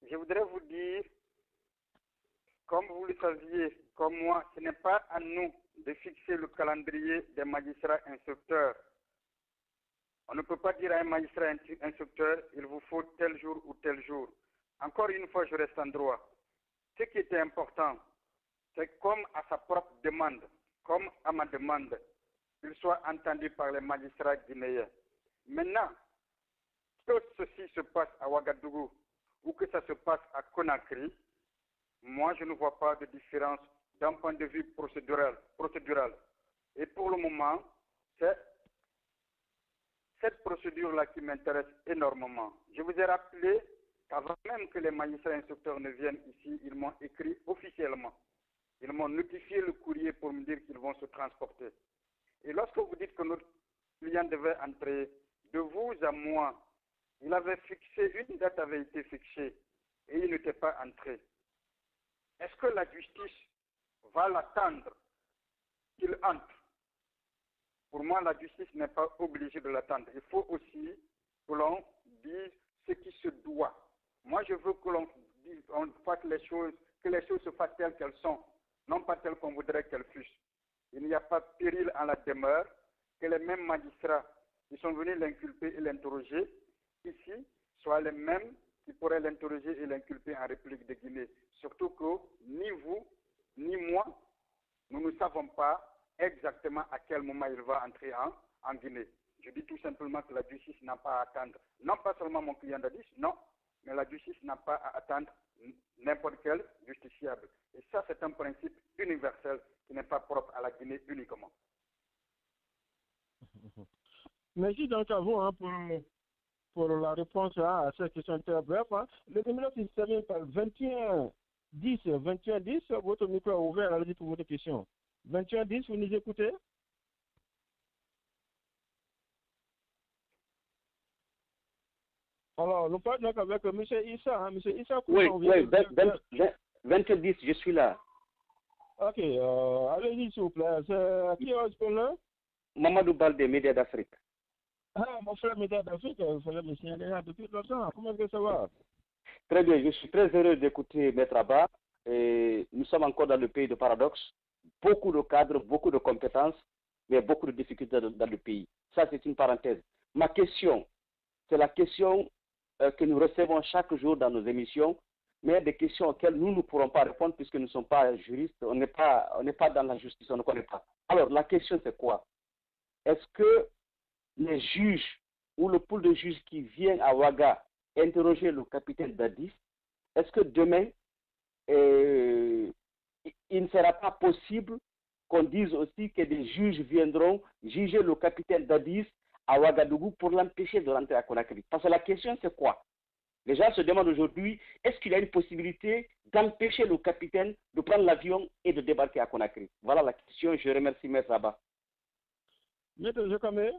je voudrais vous dire, comme vous le saviez, comme moi, ce n'est pas à nous de fixer le calendrier des magistrats instructeurs. On ne peut pas dire à un magistrat instructeur, il vous faut tel jour ou tel jour. Encore une fois, je reste en droit. Ce qui était important, c'est comme à sa propre demande, comme à ma demande, qu'il soit entendu par les magistrats guinéens. Maintenant, que ceci se passe à Ouagadougou ou que ça se passe à Conakry, moi je ne vois pas de différence d'un point de vue procédural. Et pour le moment, c'est cette procédure-là qui m'intéresse énormément. Je vous ai rappelé qu'avant même que les magistrats instructeurs ne viennent ici, ils m'ont écrit officiellement. Ils m'ont notifié le courrier pour me dire qu'ils vont se transporter. Et lorsque vous dites que notre client devait entrer, de vous à moi, il avait fixé, une date avait été fixée et il n'était pas entré. Est-ce que la justice va l'attendre qu'il entre? Pour moi, la justice n'est pas obligée de l'attendre. Il faut aussi que l'on dise ce qui se doit. Moi, je veux que l'on fasse les choses, que les choses se fassent telles qu'elles sont, non pas telles qu'on voudrait qu'elles fussent. Il n'y a pas péril en la demeure, que les mêmes magistrats qui sont venus l'inculper et l'interroger ici soient les mêmes qui pourraient l'interroger et l'inculper en République de Guinée. Surtout que ni vous, ni moi, nous ne savons pas exactement à quel moment il va entrer en Guinée. Je dis tout simplement que la justice n'a pas à attendre, non pas seulement mon client d'Addis, non, mais la justice n'a pas à attendre n'importe quel justiciable. Et ça, c'est un principe universel qui n'est pas propre à la Guinée uniquement. Merci donc à vous pour la réponse à cette question très brève. Le numéro qui se termine par 2110, votre micro est ouvert, allez-y pour votre question. 2110, vous nous écoutez? Alors, nous parlons donc avec M. Issa. M. Issa, oui, 2010, je suis là. Ok, allez-y s'il vous plaît. C'est qui est ce là? Mamadou Bal des Médias d'Afrique. Ah, mon frère Médias d'Afrique, il fallait me signaler là depuis longtemps. Comment est-ce que ça va? Très bien, je suis très heureux d'écouter Maître Abba. Et nous sommes encore dans le pays de paradoxe. Beaucoup de cadres, beaucoup de compétences, mais beaucoup de difficultés dans le pays. Ça, c'est une parenthèse. Ma question, c'est la question que nous recevons chaque jour dans nos émissions, mais des questions auxquelles nous ne pourrons pas répondre puisque nous ne sommes pas juristes, on n'est pas dans la justice, on ne connaît pas. Alors, la question, c'est quoi? Est-ce que les juges ou le pool de juges qui vient à Ouaga interroger le capitaine d'Addis, est-ce que demain, il ne sera pas possible qu'on dise aussi que des juges viendront juger le capitaine d'Addis à Ouagadougou pour l'empêcher de rentrer à Conakry? Parce que la question, c'est quoi? Les gens se demandent aujourd'hui, est-ce qu'il y a une possibilité d'empêcher le capitaine de prendre l'avion et de débarquer à Conakry? Voilà la question. Je remercie Maître Abba. Maître Jokamé?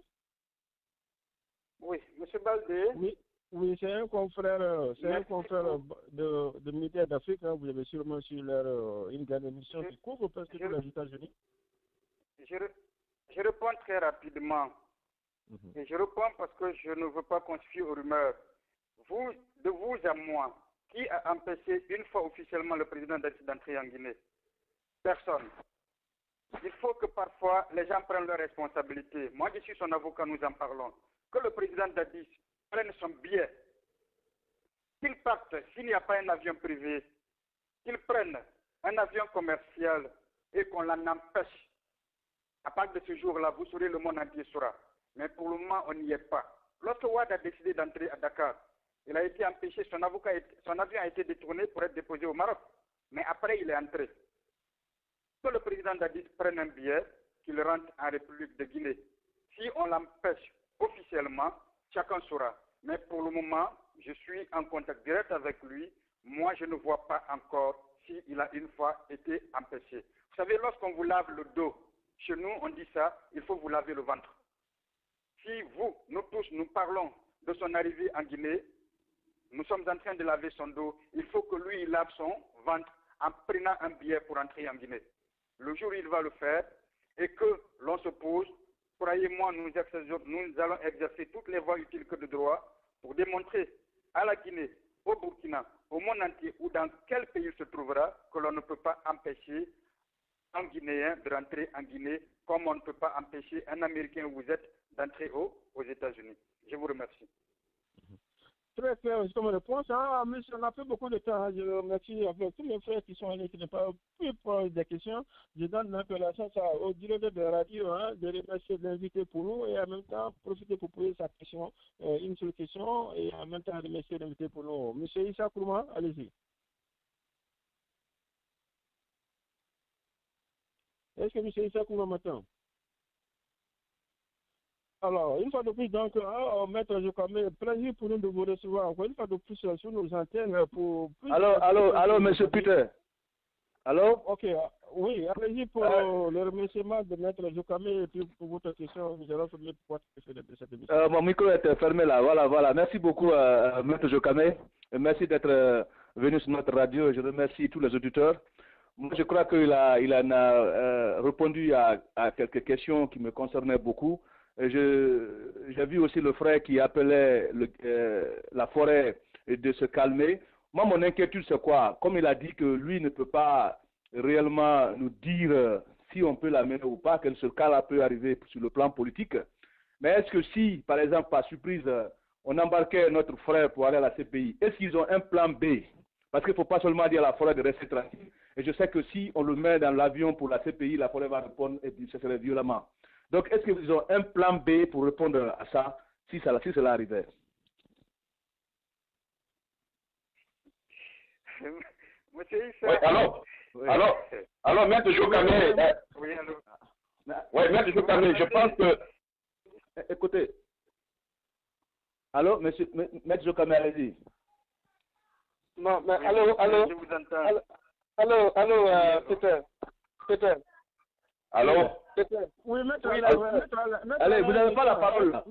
Oui, M. Baldé. Oui, c'est un confrère, de Médias d'Afrique. Vous avez sûrement sur une grande émission qui couvre presque tous les États-Unis. Je réponds très rapidement. Et je réponds parce que je ne veux pas qu'on se fie aux rumeurs. De vous à moi, qui a empêché une fois officiellement le président d'Addis d'entrer en Guinée? Personne. Il faut que parfois les gens prennent leurs responsabilités. Moi, je suis son avocat, nous en parlons. Que le président d'Addis prenne son billet, qu'il parte, s'il n'y a pas un avion privé, qu'il prenne un avion commercial et qu'on l'en empêche. À partir de ce jour-là, vous saurez, le monde entier saura. Mais pour le moment, on n'y est pas. Lorsque Ouad a décidé d'entrer à Dakar, il a été empêché, son avion a été détourné pour être déposé au Maroc. Mais après, il est entré. Que le président d'Addis prenne un billet, qu'il rentre en République de Guinée. Si on l'empêche officiellement, chacun saura. Mais pour le moment, je suis en contact direct avec lui. Moi, je ne vois pas encore s'il a une fois été empêché. Vous savez, lorsqu'on vous lave le dos, chez nous, on dit ça, il faut vous laver le ventre. Si nous tous, nous parlons de son arrivée en Guinée, nous sommes en train de laver son dos, il faut que lui, il lave son ventre en prenant un billet pour entrer en Guinée. Le jour où il va le faire, et que l'on se pose, Vraiment, nous allons exercer toutes les voies utiles que de droit pour démontrer à la Guinée, au Burkina, au monde entier ou dans quel pays il se trouvera que l'on ne peut pas empêcher un Guinéen de rentrer en Guinée comme on ne peut pas empêcher un Américain où vous êtes d'entrer aux États-Unis. Je vous remercie. Très clair comme réponse. Ah, mais on a fait beaucoup de temps. Je remercie avec tous mes frères qui sont allés, qui n'ont pas pu poser des questions. Je donne l'appellation au directeur de la radio de remercier l'invité pour nous et en même temps profiter pour poser sa question, une seule question, et en même temps remercier l'invité pour nous. Monsieur Issa Kourma, allez-y. Est-ce que monsieur Issa Kourma m'entend? Alors, une fois de plus, donc, Maître Jokamé, plaisir pour nous de vous recevoir encore une fois de plus sur nos antennes pour plus. Allô, monsieur Peter. Allô? Ok, oui, allez-y pour le remerciement de Maître Jokamé et puis pour votre question, nous allons soumettre pour cette émission. Mon micro est fermé là, voilà. Merci beaucoup, Maître Jokamé. Merci d'être venu sur notre radio. Je remercie tous les auditeurs. Moi, je crois qu'il en a répondu à quelques questions qui me concernaient beaucoup. J'ai vu aussi le frère qui appelait la forêt de se calmer. Moi, mon inquiétude, c'est quoi? Comme il a dit que lui ne peut pas réellement nous dire si on peut l'amener ou pas, quel cas peut arriver sur le plan politique. Mais est-ce que si, par exemple, par surprise, on embarquait notre frère pour aller à la CPI, est-ce qu'ils ont un plan B? Parce qu'il ne faut pas seulement dire à la forêt de rester tranquille. Et je sais que si on le met dans l'avion pour la CPI, la forêt va répondre et puis ce serait violemment. Donc, est-ce qu'ils ont un plan B pour répondre à ça, si cela arrivait? Monsieur Issa. Oui, alors, Maître Jokamé. Oui, allô. Oui, Maître Jokamé, je pense que. Écoutez. Allô, Maître Jokamé, allez-y. Non, mais allô. Je vous entends. Allô, Peter. Allô? Oui, maître. Allez, vous n'avez pas la parole là.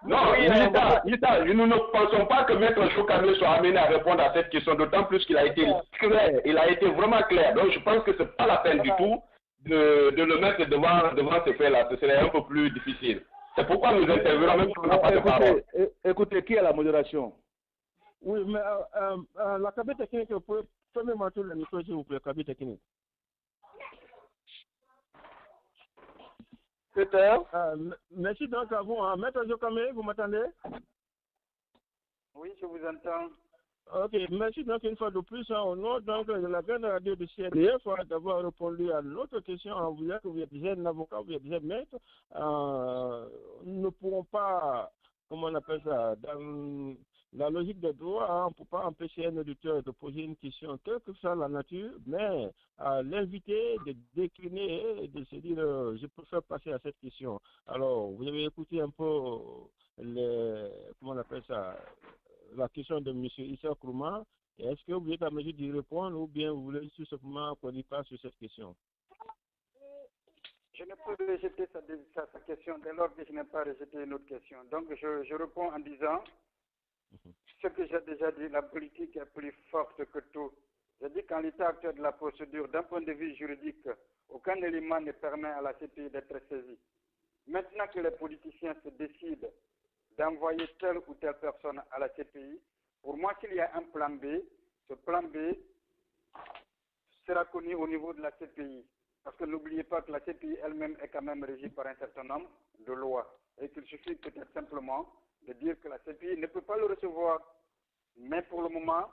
Non, nous ne pensons pas que Maître Jokamé soit amené à répondre à cette question, d'autant plus qu'il a été clair, il a été vraiment clair. Donc je pense que ce n'est pas la peine du tout de le mettre devant ces faits-là, ce serait un peu plus difficile. C'est pourquoi nous intervenons même si on n'a pas de parole. Écoutez, qui est la modération? Oui, mais la cabine technique, vous pouvez fermer le micro, s'il vous plaît, cabine technique. Peter. Merci donc à vous. Maître Jokamé, vous m'entendez? Oui, je vous entends. Ok, merci donc une fois de plus au nom donc, de la grande radio de CNDF d'avoir répondu à notre question. Vous êtes un avocat, vous êtes un maître. Nous ne pourrons pas, comment on appelle ça, dans la logique des droits, on ne peut pas empêcher un auditeur de poser une question, quelle que soit la nature, mais l'inviter de décliner et de se dire je préfère passer à cette question. Alors, vous avez écouté un peu comment on appelle ça, la question de M. Issa Kourma. Est-ce que vous êtes à mesure d'y répondre ou bien vous voulez tout simplement qu'on y passe sur cette question? Je ne peux rejeter sa question dès lors que je n'ai pas rejeté une autre question. Donc, je réponds en disant ce que j'ai déjà dit, la politique est plus forte que tout. J'ai dit qu'en l'état actuel de la procédure, d'un point de vue juridique, aucun élément ne permet à la CPI d'être saisie. Maintenant que les politiciens se décident d'envoyer telle ou telle personne à la CPI, pour moi, s'il y a un plan B, ce plan B sera connu au niveau de la CPI. Parce que n'oubliez pas que la CPI elle-même est quand même régie par un certain nombre de lois. Et qu'il suffit peut-être simplement de dire que la CPI ne peut pas le recevoir. Mais pour le moment,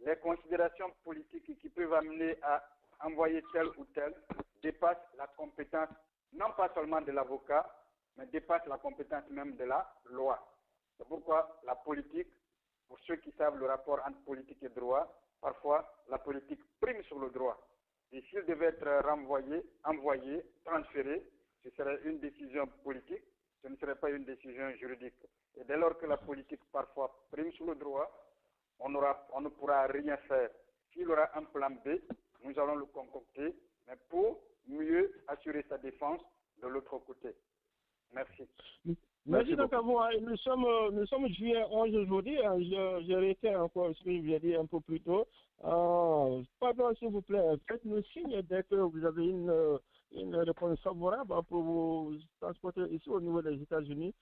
les considérations politiques qui peuvent amener à envoyer tel ou tel dépassent la compétence, non pas seulement de l'avocat, mais dépassent la compétence même de la loi. C'est pourquoi la politique, pour ceux qui savent le rapport entre politique et droit, parfois la politique prime sur le droit. Et s'il devait être envoyé, transféré, ce serait une décision politique, ce ne serait pas une décision juridique. Et dès lors que la politique parfois prime sur le droit, on ne pourra rien faire. S'il y aura un plan B, nous allons le concocter, mais pour mieux assurer sa défense de l'autre côté. Merci. Merci donc à vous. Nous sommes juillet 11 aujourd'hui. Je réitère encore ce que je vous ai dit un peu plus tôt. Pardon, s'il vous plaît, faites-nous signe dès que vous avez une réponse favorable pour vous transmettre côté ici au niveau des États-Unis,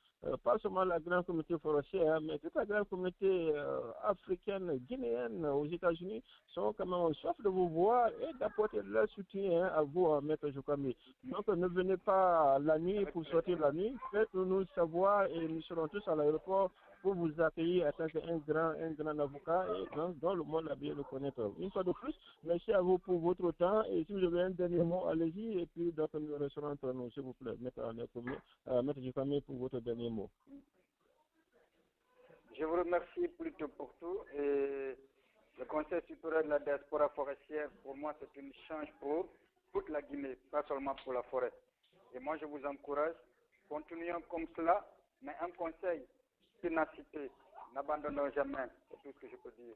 pas seulement la grande communauté forestière, mais toute la grande communauté africaine, guinéenne aux États-Unis sont quand même en soif de vous voir et d'apporter leur soutien à vous, Maître Joukame. Donc ne venez pas la nuit pour sortir la nuit, faites-nous savoir et nous serons tous à l'aéroport pour vous accueillir en tant qu'un grand avocat et dans le monde a bien le connaître. Une fois de plus, merci à vous pour votre temps et si vous avez un dernier mot, allez-y et puis donc nous resterons entre nous, s'il vous plaît, Maître Joukame, pour votre dernier mot. Je vous remercie plutôt pour tout et le Conseil supérieur de la diaspora forestière, pour moi, c'est une chance pour toute la Guinée, pas seulement pour la forêt. Et moi, je vous encourage, continuons comme cela, mais un conseil, ténacité, n'abandonnons jamais, c'est tout ce que je peux dire.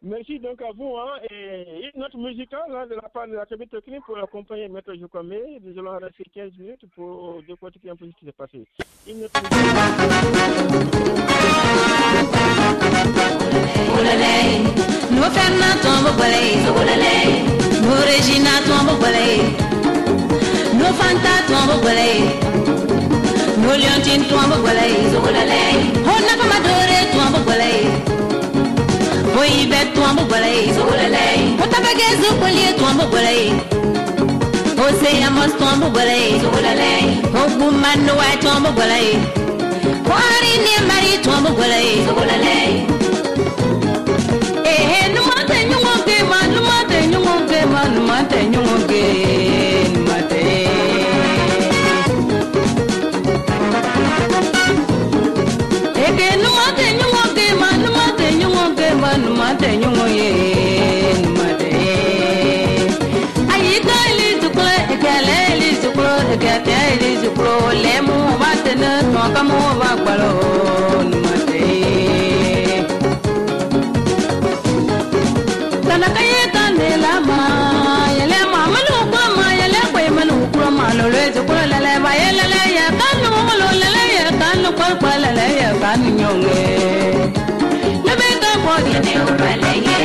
Merci donc à vous. Et une note musicale de la part de la cabine technique pour accompagner Maître Joukame. Nous allons rester 15 minutes pour décortiquer un peu ce qui s'est passé. Une note no Fernand tombe bolé, no Regina tombe bolé, no Fanta tombe bolé, no Leontine tombe bolé, Honna Comadore tombe bolé, Boyibet tombe bolé, Otabagezo Collier tombe bolé, José Amos tombe bolé, Oguman Noai tombe bolé, Quarine Marie tombe bolé, Nyonge, lebe ka bodi ne o baleye.